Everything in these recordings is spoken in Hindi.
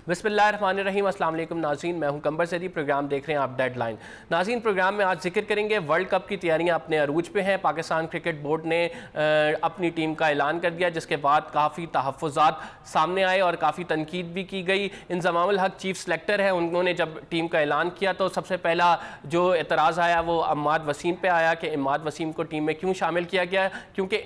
बिस्मिल्लाहिर्रहमानिर्रहीम। अस्सलाम वालेकुम नाज़रीन, मैं हूं कंबर सैदी। प्रोग्राम देख रहे हैं आप डेडलाइन। नाज़रीन, प्रोग्राम में आज जिक्र करेंगे वर्ल्ड कप की तैयारियां अपने अरूज पे हैं। पाकिस्तान क्रिकेट बोर्ड ने अपनी टीम का ऐलान कर दिया, जिसके बाद काफ़ी तहफ़्फ़ुज़ात सामने आए और काफ़ी तनकीद भी की गई। इंज़मामुल हक चीफ सेलेक्टर है, उन्होंने जब टीम का ऐलान किया तो सबसे पहला जो एतराज़ आया वो इमाद वसीम पे आया कि इमाद वसीम को टीम में क्यों शामिल किया गया, क्योंकि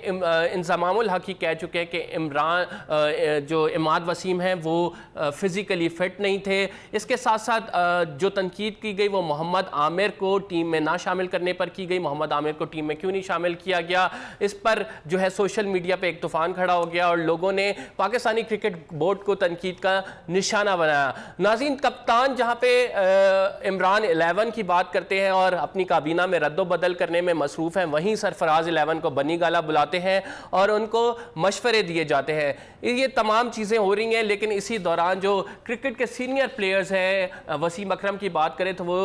इंज़मामुल हक ही कह चुके हैं कि जो इमाद वसीम हैं वो फिज़िकली फ़िट नहीं थे। इसके साथ साथ जो तनकीद की गई वो मोहम्मद आमिर को टीम में ना शामिल करने पर की गई। मोहम्मद आमिर को टीम में क्यों नहीं शामिल किया गया, इस पर जो है सोशल मीडिया पे एक तूफ़ान खड़ा हो गया और लोगों ने पाकिस्तानी क्रिकेट बोर्ड को तनकीद का निशाना बनाया। नाज़रीन, कप्तान जहाँ पे इमरान 11 की बात करते हैं और अपनी काबीना में रद्दोबदल करने में मसरूफ़ हैं, वहीं सरफराज 11 को बनी गाला बुलाते हैं और उनको मशवरे दिए जाते हैं। ये तमाम चीज़ें हो रही हैं, लेकिन इसी दौरान जो क्रिकेट के सीनियर प्लेयर्स हैं, वसीम अकरम की बात करें तो वो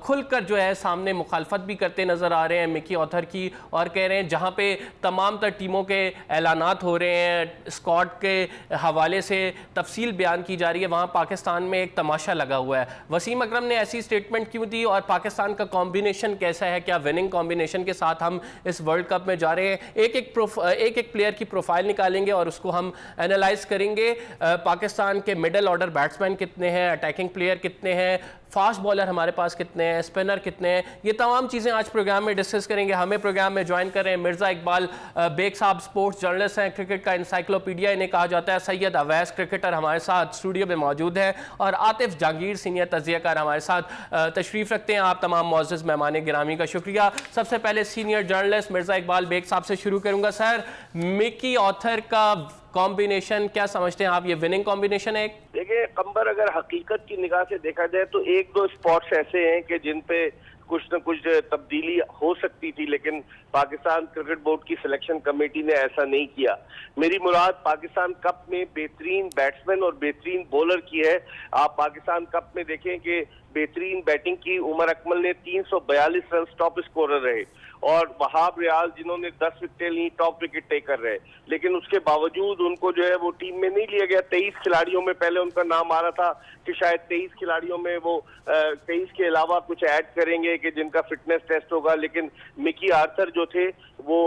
खुलकर जो है सामने मुखालफत भी करते नज़र आ रहे हैं मिकी ऑथर की, और कह रहे हैं जहाँ पे तमाम तर टीमों के ऐलानात हो रहे हैं, स्क्वाड के हवाले से तफसील बयान की जा रही है, वहाँ पाकिस्तान में एक तमाशा लगा हुआ है। वसीम अकरम ने ऐसी स्टेटमेंट क्यों दी और पाकिस्तान का कॉम्बिनेशन कैसा है, क्या विनिंग कॉम्बिनेशन के साथ हम इस वर्ल्ड कप में जा रहे हैं? एक एक प्लेयर की प्रोफाइल निकालेंगे और उसको हम एनालाइज करेंगे। पाकिस्तान के मिडल ऑर्डर बैट्समैन कितने हैं, अटैकिंग प्लेयर कितने हैं, फास्ट बॉलर हमारे पास कितने हैं, स्पिनर कितने हैं, ये तमाम चीज़ें आज प्रोग्राम में डिस्कस करेंगे। हमें प्रोग्राम में ज्वाइन कर रहे हैं मिर्ज़ा इकबाल बेग साहब, स्पोर्ट्स जर्नलिस्ट हैं, क्रिकेट का इंसाइक्लोपीडिया इन्हें कहा जाता है। सैयद अवैस क्रिकेटर हमारे साथ स्टूडियो में मौजूद हैं और आतिफ जहांगीर सीनियर तज्ज़ियाकार हमारे साथ तशरीफ़ रखते हैं। आप तमाम मोअज़्ज़ज़ मेहमान गिरामी का शुक्रिया। सबसे पहले सीनियर जर्नलिस्ट मिर्ज़ा इकबाल बेग साहब से शुरू करूँगा। सर, मिकी ऑथर का कॉम्बिनेशन क्या समझते हैं आप, ये विनिंग कॉम्बिनेशन है? देखिए कंबर, अगर हकीकत की निगाह से देखा जाए तो एक दो स्पॉट्स ऐसे हैं कि जिन पे कुछ न कुछ तब्दीली हो सकती थी, लेकिन पाकिस्तान क्रिकेट बोर्ड की सिलेक्शन कमेटी ने ऐसा नहीं किया। मेरी मुराद पाकिस्तान कप में बेहतरीन बैट्समैन और बेहतरीन बॉलर की है। आप पाकिस्तान कप में देखें कि बेहतरीन बैटिंग की उमर अकमल ने 342 रन टॉप स्कोरर रहे और वहाब रियाज जिन्होंने 10 विकेटें ली टॉप विकेट टेकर रहे, लेकिन उसके बावजूद उनको जो है वो टीम में नहीं लिया गया। 23 खिलाड़ियों में पहले उनका नाम आ रहा था कि शायद 23 खिलाड़ियों में वो 23 के अलावा कुछ ऐड करेंगे कि जिनका फिटनेस टेस्ट होगा, लेकिन मिकी आर्थर जो थे वो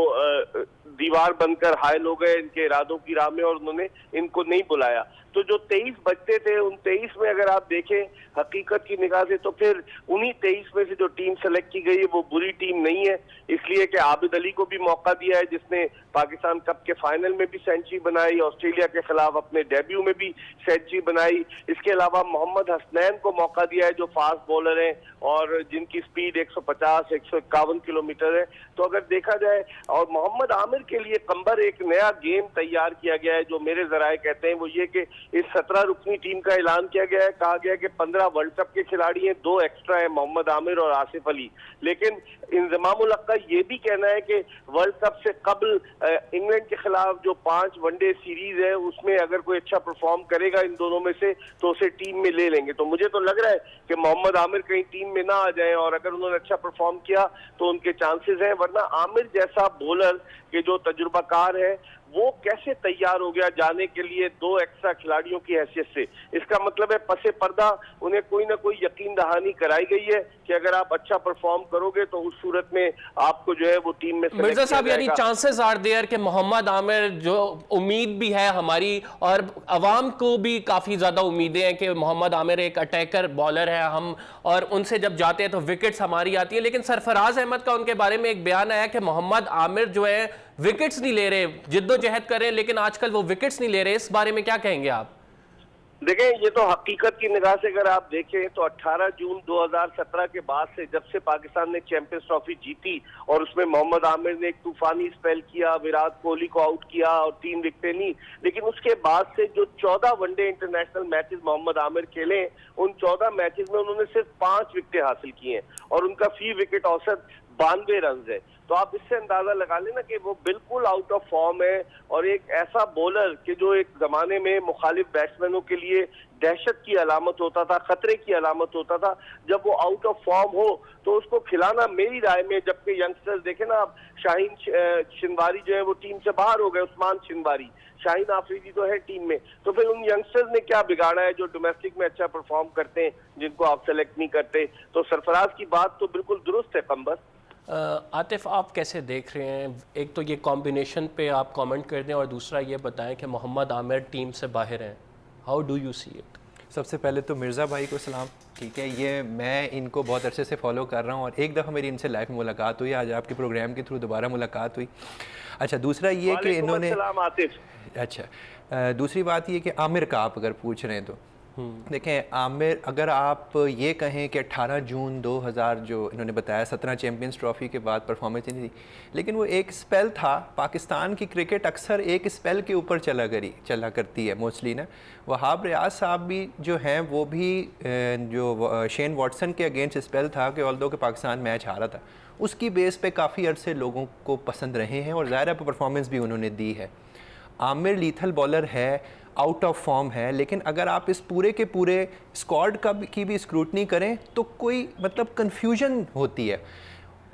दीवार बनकर हायल हो गए इनके इरादों की राह में और उन्होंने इनको नहीं बुलाया। तो जो 23 बचते थे उन 23 में अगर आप देखें हकीकत की निगाह से तो फिर उन्हीं 23 में से जो टीम सेलेक्ट की गई है वो बुरी टीम नहीं है, इसलिए कि आबिद अली को भी मौका दिया है जिसने पाकिस्तान कप के फाइनल में भी सेंचुरी बनाई, ऑस्ट्रेलिया के खिलाफ अपने डेब्यू में भी सेंचुरी बनाई। इसके अलावा मोहम्मद हसनैन को मौका दिया है जो फास्ट बॉलर हैं और जिनकी स्पीड 150-151 किलोमीटर है। तो अगर देखा जाए, और मोहम्मद आमिर के लिए कंबर एक नया गेम तैयार किया गया है जो मेरे जराए कहते हैं वो ये कि इस 17 रुकनी टीम का ऐलान किया गया है। कहा गया कि 15 वर्ल्ड कप के खिलाड़ी हैं, 2 एक्स्ट्रा हैं, मोहम्मद आमिर और आसिफ अली। लेकिन इंजमामुल हक का ये भी कहना है कि वर्ल्ड कप से कबल इंग्लैंड के खिलाफ जो 5 वनडे सीरीज है उसमें अगर कोई अच्छा परफॉर्म करेगा इन दोनों में से तो उसे टीम में ले लेंगे। तो मुझे तो लग रहा है कि मोहम्मद आमिर कहीं टीम में ना आ जाए और अगर उन्होंने अच्छा परफॉर्म किया तो उनके चांसेस हैं, वरना आमिर जैसा बॉलर के जो तजुर्बाकार है वो कैसे तैयार हो गया जाने के लिए 2 एक्स्ट्रा खिलाड़ियों की हैसियत से। इसका मतलब है पसे पर्दा उन्हें कोई ना कोई यकीन दहानी कराई गई है कि अगर आप अच्छा परफॉर्म करोगे तो उस सूरत में आपको जो है वो टीम में मिर्जा साहब, यानी चांसेस आर देयर कि मोहम्मद आमिर, जो उम्मीद भी है हमारी और अवाम को भी काफ़ी ज़्यादा उम्मीदें हैं कि मोहम्मद आमिर एक अटैकर बॉलर है, हम और उनसे जब जाते हैं तो विकेट्स हमारी आती है, लेकिन सरफराज अहमद का उनके बारे में एक बयान आया कि मोहम्मद आमिर जो है विकेट्स नहीं ले रहे, जिद्दोजहद कर रहे हैं लेकिन आजकल वो विकेट्स नहीं ले रहे। इस बारे में क्या कहेंगे आप? देखें, ये तो हकीकत की निगाह से अगर आप देखें तो 18 जून 2017 के बाद से, जब से पाकिस्तान ने चैंपियंस ट्रॉफी जीती और उसमें मोहम्मद आमिर ने एक तूफानी स्पेल किया, विराट कोहली को आउट किया और 3 विकेटें ली, लेकिन उसके बाद से जो 14 one day international matches Mohammad Amir खेले उन 14 मैचेस में उन्होंने सिर्फ 5 विकेटें हासिल की हैं और उनका फी विकेट औसत 92 रन है। तो आप इससे अंदाजा लगा लेना कि वो बिल्कुल आउट ऑफ फॉर्म है। और एक ऐसा बॉलर कि जो एक जमाने में मुखालिफ बैट्समैनों के लिए दहशत की अलामत होता था, खतरे की अलामत होता था, जब वो आउट ऑफ फॉर्म हो तो उसको खिलाना मेरी राय में, जबकि यंगस्टर्स देखे ना आप, शाहीन शिनवारी जो है वो टीम से बाहर हो गए, उस्मान शिनवारी, शाहीन आफरीदी तो है टीम में, तो फिर उन यंगस्टर्स ने क्या बिगाड़ा है जो डोमेस्टिक में अच्छा परफॉर्म करते हैं, जिनको आप सेलेक्ट नहीं करते। तो सरफराज की बात तो बिल्कुल दुरुस्त है कंबर। आतिफ, आप कैसे देख रहे हैं? एक तो ये कॉम्बिनेशन पे आप कमेंट कर दें, और दूसरा ये बताएं कि मोहम्मद आमिर टीम से बाहर हैं, how do you see it? सबसे पहले तो मिर्ज़ा भाई को सलाम, ठीक है, ये मैं इनको बहुत अरसे से फॉलो कर रहा हूँ और एक दफ़ा मेरी इनसे लाइव में मुलाकात हुई, आज आपके प्रोग्राम के थ्रू दोबारा मुलाकात हुई। अच्छा, दूसरा ये कि इन्होंने, अच्छा, दूसरी बात ये कि आमिर का आप अगर पूछ रहे हैं तो देखें, आमिर, अगर आप ये कहें कि 18 जून 2000 जो इन्होंने बताया 17 चैम्पियंस ट्रॉफ़ी के बाद परफॉर्मेंस नहीं थी, लेकिन वो एक स्पेल था। पाकिस्तान की क्रिकेट अक्सर एक स्पेल के ऊपर चला करती है मोस्टली ना। वहाब रियाज साहब भी जो हैं वो भी जो शेन वॉटसन के अगेंस्ट स्पेल था कि ऑल्दो के पाकिस्तान मैच हारा था, उसकी बेस पे काफ़ी अरसे लोगों को पसंद रहे हैं और ज़ाहिर परफॉर्मेंस भी उन्होंने दी है। आमिर लीथल बॉलर है, आउट ऑफ फॉर्म है, लेकिन अगर आप इस पूरे के पूरे स्क्वाड की भी स्क्रूटनी करें तो कोई मतलब कन्फ्यूजन होती है।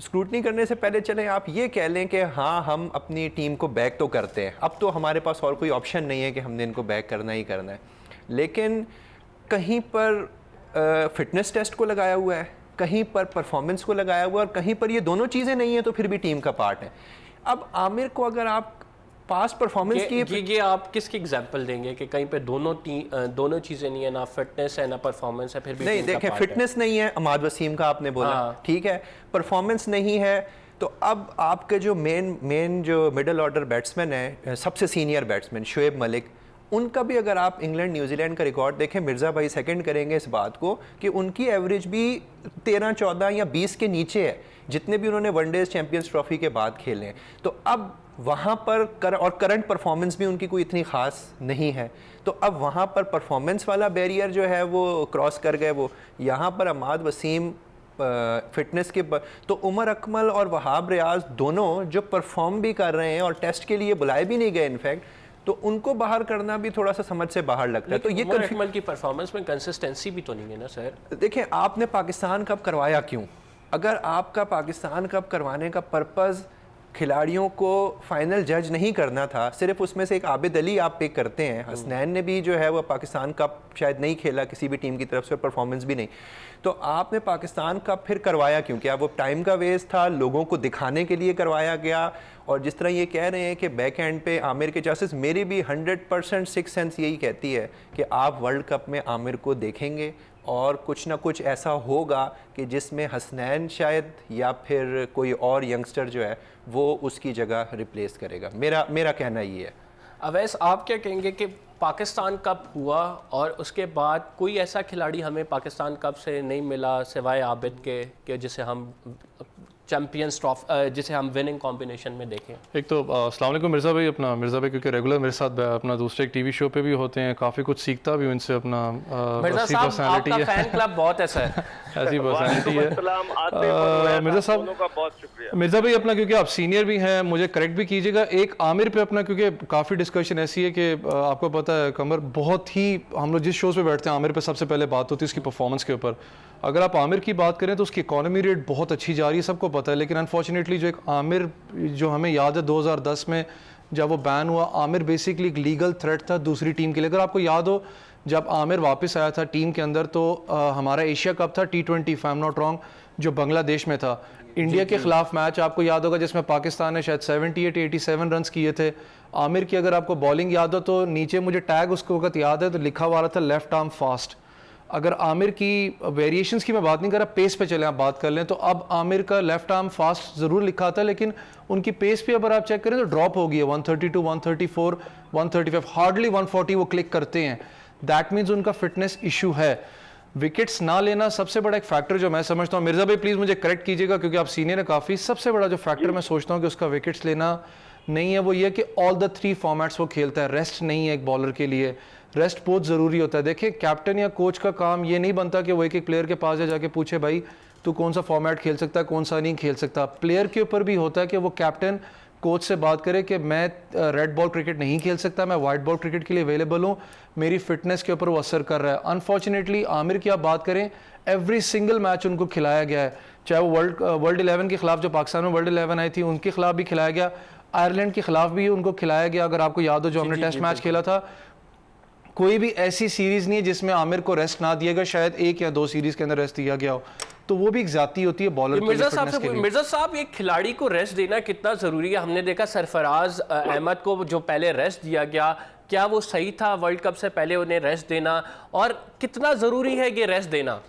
स्क्रूटनी करने से पहले चलें आप ये कह लें कि हाँ, हम अपनी टीम को बैक तो करते हैं, अब तो हमारे पास और कोई ऑप्शन नहीं है कि हमने इनको बैक करना ही करना है। लेकिन कहीं पर फिटनेस टेस्ट को लगाया हुआ है, कहीं पर परफॉर्मेंस को लगाया हुआ है, और कहीं पर ये दोनों चीज़ें नहीं है तो फिर भी टीम का पार्ट है। अब आमिर को अगर आप पास्ट परफॉर्मेंस की ये आप किसकी एग्जांपल देंगे कि कहीं पे दोनों चीज़ें नहीं है, ना फिटनेस है ना परफॉर्मेंस है, फिर भी नहीं, देखें, फिटनेस नहीं है, अमाद वसीम का आपने बोला, ठीक है, परफॉर्मेंस नहीं है, तो अब आपके जो मेन जो मिडल ऑर्डर बैट्समैन है, सबसे सीनियर बैट्समैन शोएब मलिक, उनका भी अगर आप इंग्लैंड न्यूजीलैंड का रिकॉर्ड देखें, मिर्ज़ा भाई सेकंड करेंगे इस बात को कि उनकी एवरेज भी 13, 14 या 20 के नीचे है, जितने भी उन्होंने वनडेज चैंपियंस ट्रॉफी के बाद खेले हैं। तो अब वहाँ पर और करंट परफॉर्मेंस भी उनकी कोई इतनी ख़ास नहीं है, तो अब वहाँ पर परफॉर्मेंस वाला बैरियर जो है वो क्रॉस कर गए वो। यहाँ पर अमाद वसीम फिटनेस के तो उमर अकमल और वहाब रियाज दोनों जो परफॉर्म भी कर रहे हैं और टेस्ट के लिए बुलाए भी नहीं गए इनफैक्ट, तो उनको बाहर करना भी थोड़ा सा समझ से बाहर लगता है। तो ये उमर अकमल की परफॉर्मेंस में कंसिस्टेंसी भी तो नहीं है ना सर। देखें, आपने पाकिस्तान कप करवाया क्यों? अगर आपका पाकिस्तान कप करवाने का पर्पज़ खिलाड़ियों को फाइनल जज नहीं करना था, सिर्फ उसमें से एक आबिद अली आप पिक करते हैं, हसनैन ने भी जो है वो पाकिस्तान कप शायद नहीं खेला किसी भी टीम की तरफ से, परफॉर्मेंस भी नहीं, तो आपने पाकिस्तान कप फिर करवाया क्यों? क्या वो टाइम का वेस्ट था, लोगों को दिखाने के लिए करवाया गया? और जिस तरह ये कह रहे हैं कि बैक एंड पे आमिर के चांसेस, मेरी भी 100% सिक्स सेंस यही कहती है कि आप वर्ल्ड कप में आमिर को देखेंगे और कुछ ना कुछ ऐसा होगा कि जिसमें हसनैन शायद या फिर कोई और यंगस्टर जो है वो उसकी जगह रिप्लेस करेगा। मेरा कहना ये है। अवैस, आप क्या कहेंगे कि पाकिस्तान कप हुआ और उसके बाद कोई ऐसा खिलाड़ी हमें पाकिस्तान कप से नहीं मिला सिवाय आबिद के जिसे हम चैम्पियंस ट्रॉफी, जिसे हम विनिंग कॉम्बिनेशन में देखें? एक तो अस्सलाम वालेकुम मिर्ज़ा भाई, अपना मिर्ज़ा भाई क्योंकि रेगुलर मेरे साथ अपना दूसरे एक टीवी शो पे भी होते हैं, काफ़ी कुछ सीखता भी हूँ इनसे, अपना मिर्ज़ा साहब आपका फैन क्लब बहुत है सर। ऐसी पर्सनैलिटी है मिर्ज़ा साहब, बहुत शुक्रिया मिर्ज़ा भाई अपना, क्योंकि आप सीनियर भी हैं, मुझे करेक्ट भी कीजिएगा एक आमिर पे अपना, क्योंकि काफ़ी डिस्कशन ऐसी है कि आपको पता है कमर, बहुत ही हम लोग जिस शोज़ पे बैठते हैं आमिर पे सबसे पहले बात होती है उसकी परफॉर्मेंस के ऊपर। अगर आप आमिर की बात करें तो उसकी इकॉनमी रेट बहुत अच्छी जा रही है, सबको पता है, लेकिन अनफॉर्चुनेटली जो एक आमिर जो हमें याद है 2010 में जब वो बैन हुआ, आमिर बेसिकली एक लीगल थ्रेट था दूसरी टीम के लिए। अगर आपको याद हो जब आमिर वापस आया था टीम के अंदर तो हमारा एशिया कप था T20 if I am not wrong, जो बांग्लादेश में था, इंडिया के खिलाफ मैच आपको याद होगा जिसमें पाकिस्तान ने शायद 78-87 रन किए थे। आमिर की अगर आपको बॉलिंग याद हो तो नीचे मुझे टैग उसको वक्त याद है तो लिखा हुआ था लेफ्ट आर्म फास्ट। अगर आमिर की वेरिएशंस की मैं बात नहीं कर रहा, पेस पे चले आप बात कर लें तो अब आमिर का लेफ्ट आर्म फास्ट ज़रूर लिखा था, लेकिन उनकी पेस पे अगर आप चेक करें तो ड्रॉप हो गई है 132, 134, 135, हार्डली 140 वो क्लिक करते हैं। दैट मीन्स उनका फिटनेस इशू है। विकेट्स ना लेना सबसे बड़ा एक फैक्टर जो मैं समझता हूँ, मिर्ज़ा भाई प्लीज़ मुझे करेक्ट कीजिएगा क्योंकि आप सीनियर है काफ़ी, सबसे बड़ा जो फैक्टर मैं सोचता हूँ कि उसका विकेट्स लेना नहीं है वो ये कि ऑल द 3 फॉर्मेट्स वो खेलता है, रेस्ट नहीं है एक बॉलर के लिए, रेस्ट बहुत ज़रूरी होता है। देखिए कैप्टन या कोच का काम ये नहीं बनता कि वो एक प्लेयर के पास जाके पूछे भाई तो कौन सा फॉर्मेट खेल सकता है, कौन सा नहीं खेल सकता। प्लेयर के ऊपर भी होता है कि वो कैप्टन कोच से बात करे कि मैं रेड बॉल क्रिकेट नहीं खेल सकता, मैं वाइट बॉल क्रिकेट के लिए अवेलेबल हूँ, मेरी फिटनेस के ऊपर वो असर कर रहा है। अनफॉर्चुनेटली आमिर की आप बात करें, एवरी सिंगल मैच उनको खिलाया गया है, चाहे वो वर्ल्ड 11 के खिलाफ, जो पाकिस्तान में वर्ल्ड 11 आई थी उनके खिलाफ भी खिलाया गया, आयरलैंड के खिलाफ भी उनको खिलाया गया। अगर आपको याद हो जो हमने टेस्ट मैच खेला था, कोई भी ऐसी सीरीज नहीं है जिसमें आमिर को रेस्ट ना दिया गया, शायद 1 या 2 सीरीज के अंदर रेस्ट दिया गया हो, तो वो भी एक जाती होती है बॉलर मिर्जा साहब एक खिलाड़ी को रेस्ट देना कितना ज़रूरी है? हमने देखा सरफराज अहमद को जो पहले रेस्ट दिया गया, क्या वो सही था वर्ल्ड कप से पहले उन्हें रेस्ट देना, और कितना ज़रूरी है ये रेस्ट देना?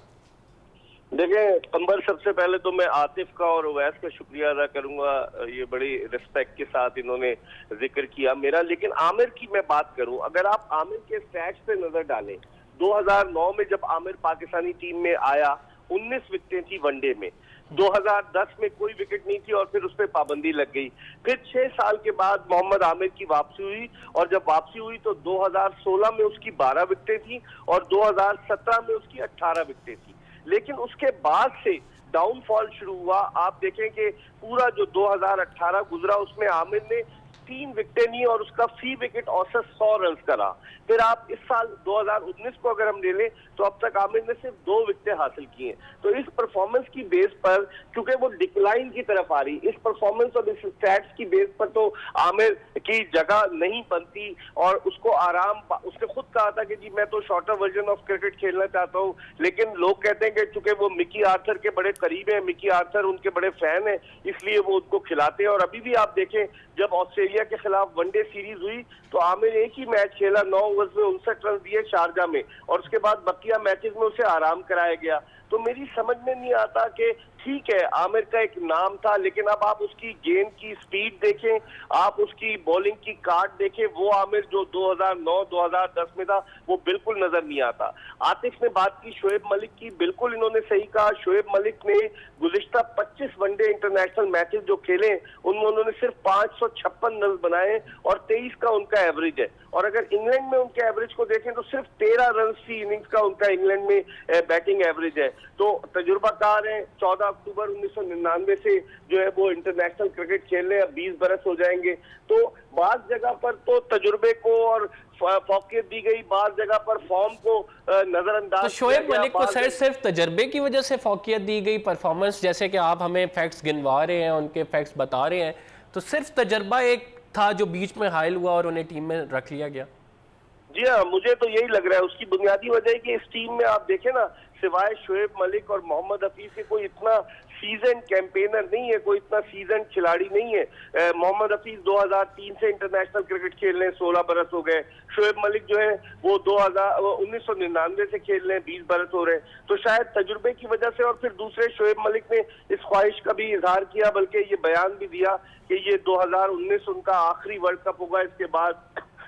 देखें कंबर, सबसे पहले तो मैं आतिफ का और उवैस का शुक्रिया अदा करूंगा, ये बड़ी रिस्पेक्ट के साथ इन्होंने जिक्र किया मेरा। लेकिन आमिर की मैं बात करूं, अगर आप आमिर के स्टैट्स पे नजर डालें, 2009 में जब आमिर पाकिस्तानी टीम में आया 19 विकेटें थी वनडे में, 2010 में कोई विकेट नहीं थी और फिर उस पर पाबंदी लग गई। फिर 6 साल के बाद मोहम्मद आमिर की वापसी हुई, और जब वापसी हुई तो 2016 में उसकी 12 विकेटें थी और 2017 में उसकी 18 विकेटें थी। लेकिन उसके बाद से डाउनफॉल शुरू हुआ। आप देखें कि पूरा जो 2018 गुजरा उसमें आमिर ने 3 विकेटें ली और उसका फी विकेट औसत 100 रन करा। फिर आप इस साल 2019 को अगर हम ले लें तो अब तक आमिर ने सिर्फ 2 विकेटें हासिल की हैं। तो इस परफॉर्मेंस की बेस पर, क्योंकि वो डिक्लाइन की तरफ आ रही, इस परफॉर्मेंस और इस स्टैट्स की बेस पर तो आमिर की जगह नहीं बनती, और उसको उसने खुद कहा था कि जी मैं तो शॉर्टर वर्जन ऑफ क्रिकेट खेलना चाहता हूँ। लेकिन लोग कहते हैं कि चूंकि वो मिकी आर्थर के बड़े करीब है, मिकी आर्थर उनके बड़े फैन है, इसलिए वो उनको खिलाते हैं। और अभी भी आप देखें, जब ऑस्ट्रेलिया के खिलाफ वनडे सीरीज हुई तो आमिर एक ही मैच खेला, 9 ओवर्स में 59 रन दिए शारजा में, और उसके बाद बकिया मैचेस में उसे आराम कराया गया। तो मेरी समझ में नहीं आता कि ठीक है आमिर का एक नाम था, लेकिन अब आप उसकी गेंद की स्पीड देखें, आप उसकी बॉलिंग की कार्ड देखें, वो आमिर जो 2009-2010 में था वो बिल्कुल नजर नहीं आता। आतिफ ने बात की शोएब मलिक की, बिल्कुल इन्होंने सही कहा। शोएब मलिक ने गुज़िश्ता 25 वनडे इंटरनेशनल मैचेस जो खेले उनमें उन्होंने सिर्फ 556 रन बनाए और 23 का उनका एवरेज है। और अगर इंग्लैंड में उनके एवरेज को देखें तो सिर्फ 13 रन फी इनिंग्स का उनका इंग्लैंड में बैटिंग एवरेज है। तो तजुर्बाकार है, 14 अक्टूबर 1999 से जो है वो इंटरनेशनल क्रिकेट खेल रहे हैं, अब 20 बरस हो जाएंगे। तो बाज जगह पर तो तजुर्बे को और फौकियत दी गई, बाज जगह पर फॉर्म को नजरअंदाज। तो शोएब मलिक को सिर्फ तजर्बे की वजह से फौकियत दी गई, परफॉर्मेंस जैसे कि आप हमें फैक्ट्स गिनवा रहे हैं, उनके फैक्ट्स बता रहे हैं, तो सिर्फ तजर्बा एक था जो बीच में हाइल हुआ और उन्हें टीम में रख लिया गया? जी हाँ, मुझे तो यही लग रहा है। उसकी बुनियादी वजह है कि इस टीम में आप देखें ना, सिवाय शोएब मलिक और मोहम्मद हफीज के कोई इतना सीजन कैंपेनर नहीं है, कोई इतना सीजन खिलाड़ी नहीं है। मोहम्मद हफीज 2003 से इंटरनेशनल क्रिकेट खेल रहे हैं, 16 बरस हो गए। शोएब मलिक जो है वो 1999 से खेल रहे हैं, 20 बरस हो रहे हैं। तो शायद तजुर्बे की वजह से, और फिर दूसरे शोएब मलिक ने इस ख्वाहिश का भी इजहार किया, बल्कि ये बयान भी दिया कि ये 2019 उनका आखिरी वर्ल्ड कप होगा, इसके बाद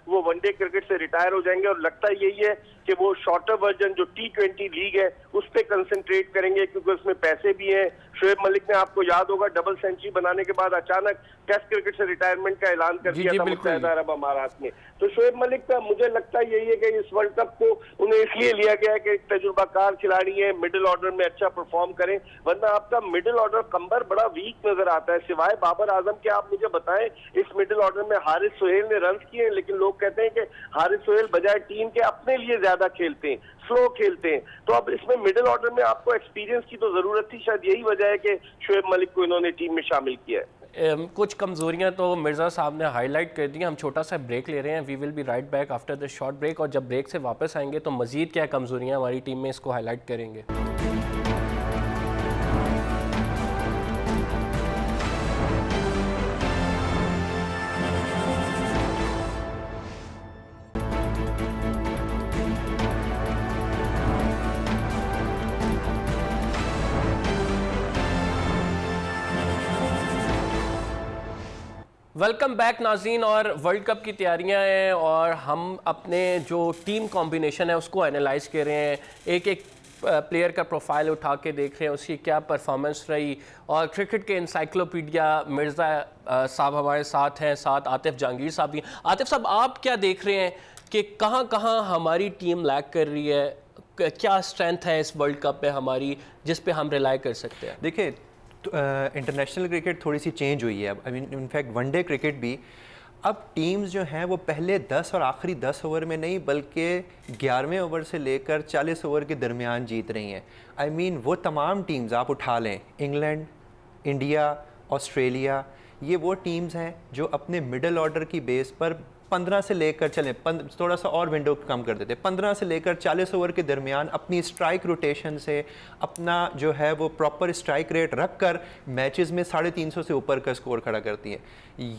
वो वनडे क्रिकेट से रिटायर हो जाएंगे। और लगता यही है कि वो शॉर्टर वर्जन जो T20 लीग है उस पर कंसंट्रेट करेंगे, क्योंकि उसमें पैसे भी हैं। शोएब मलिक ने, आपको याद होगा, डबल सेंचुरी बनाने के बाद अचानक टेस्ट क्रिकेट से रिटायरमेंट का ऐलान कर दिया था मुत्तहिदा अरब अमारात में। तो शोएब मलिक का मुझे लगता यही है कि इस वर्ल्ड कप को उन्हें इसलिए लिया गया है कि एक तजुर्बाकार खिलाड़ी है, मिडिल ऑर्डर में अच्छा परफॉर्म करें, वरना आपका मिडिल ऑर्डर कंबर बड़ा वीक नजर आता है। सिवाय बाबर आजम के आप मुझे बताएं, इस मिडिल ऑर्डर में हारिस सोहेल ने रन किए हैं, लेकिन लोग कहते हैं कि हारिस सोहेल बजाय टीम के अपने लिए ज्यादा खेलते हैं, स्लो खेलते हैं। तो अब इसमें मिडिल ऑर्डर में आपको एक्सपीरियंस की तो जरूरत थी, शायद यही वजह है कि शोएब मलिक को इन्होंने टीम में शामिल किया है। कुछ कमजोरियां तो मिर्ज़ा साहब ने हाईलाइट कर दी। हम छोटा सा ब्रेक ले रहे हैं, we will be right back after the short break, और जब ब्रेक से वापस आएंगे तो मजीद क्या कमजोरियां हमारी टीम में, इसको हाईलाइट करेंगे। वेलकम बैक नाज़रीन, और वर्ल्ड कप की तैयारियां हैं और हम अपने जो टीम कॉम्बिनेशन है उसको एनालाइज कर रहे हैं, एक एक प्लेयर का प्रोफाइल उठा के देख रहे हैं उसकी क्या परफॉर्मेंस रही। और क्रिकेट के इंसाइक्लोपीडिया मिर्ज़ा साहब हमारे साथ हैं, साथ आतिफ जहांगीर साहब भी। आतिफ साहब, आप क्या देख रहे हैं कि कहाँ कहाँ हमारी टीम लैग कर रही है, क्या स्ट्रेंथ है इस वर्ल्ड कप में हमारी जिस पे हम रिलाई कर सकते हैं? देखिए इंटरनेशनल क्रिकेट थोड़ी सी चेंज हुई है अब, I mean in fact one day cricket भी अब टीम्स जो हैं वो पहले 10 और आखिरी 10 ओवर में नहीं बल्कि 11वें ओवर से लेकर 40 ओवर के दरमियान जीत रही हैं। आई मीन वो तमाम टीम्स आप उठा लें, इंग्लैंड, इंडिया, ऑस्ट्रेलिया, ये वो टीम्स हैं जो अपने मिडल ऑर्डर की बेस पर 15 से लेकर चलें, थोड़ा सा और विंडो कम कर देते, 15 से लेकर 40 ओवर के दरमियान अपनी स्ट्राइक रोटेशन से अपना जो है वो प्रॉपर स्ट्राइक रेट रख कर मैचेस में 350 से ऊपर का स्कोर खड़ा करती हैं।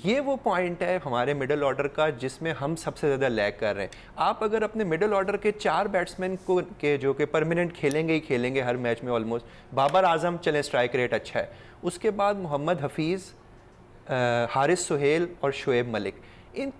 ये वो पॉइंट है हमारे मिडल ऑर्डर का जिसमें हम सबसे ज़्यादा लैग कर रहे हैं। आप अगर अपने मिडल ऑर्डर के 4 बैट्समैन को के जो कि परमानेंट खेलेंगे ही खेलेंगे हर मैच में ऑलमोस्ट, बाबर आजम चलें स्ट्राइक रेट अच्छा है, उसके बाद मोहम्मद हफीज़, हारिस सुहेल और शोएब मलिक,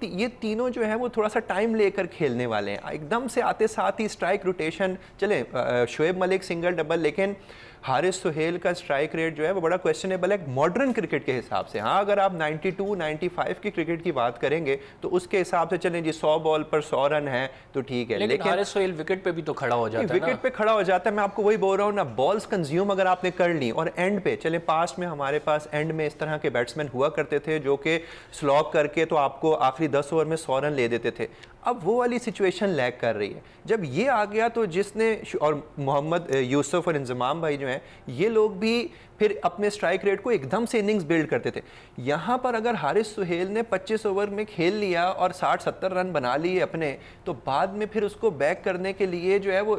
ये तीनों जो है वो थोड़ा सा टाइम लेकर खेलने वाले हैं। एकदम से आते साथ ही स्ट्राइक रोटेशन चले, शोएब मलिक सिंगल डबल, लेकिन हारिस सुहेल का स्ट्राइक रेट जो है वो बड़ा क्वेश्चनेबल है मॉडर्न क्रिकेट के हिसाब से। हाँ अगर आप 92, 95 की क्रिकेट की बात करेंगे तो उसके हिसाब से चलें जी 100 बॉल पर 100 रन है तो ठीक है, लेकिन हारिस सुहेल विकेट पे भी तो खड़ा हो जाता है, विकेट पे खड़ा हो जाता है। मैं आपको वही बोल रहा हूँ ना, बॉल्स कंज्यूम अगर आपने कर ली और एंड पे चले, पास्ट में हमारे पास एंड में इस तरह के बैट्समैन हुआ करते थे जो कि स्लॉग करके तो आपको आखिरी 10 ओवर में 100 रन ले देते थे। अब वो वाली सिचुएशन लैग कर रही है। जब ये आ गया तो जिसने, और मोहम्मद यूसुफ और इंजमाम भाई जो हैं ये लोग भी फिर अपने स्ट्राइक रेट को एकदम से इनिंग्स बिल्ड करते थे। यहाँ पर अगर हारिस सुहेल ने 25 ओवर में खेल लिया और 60-70 रन बना लिए अपने, तो बाद में फिर उसको बैक करने के लिए जो है वो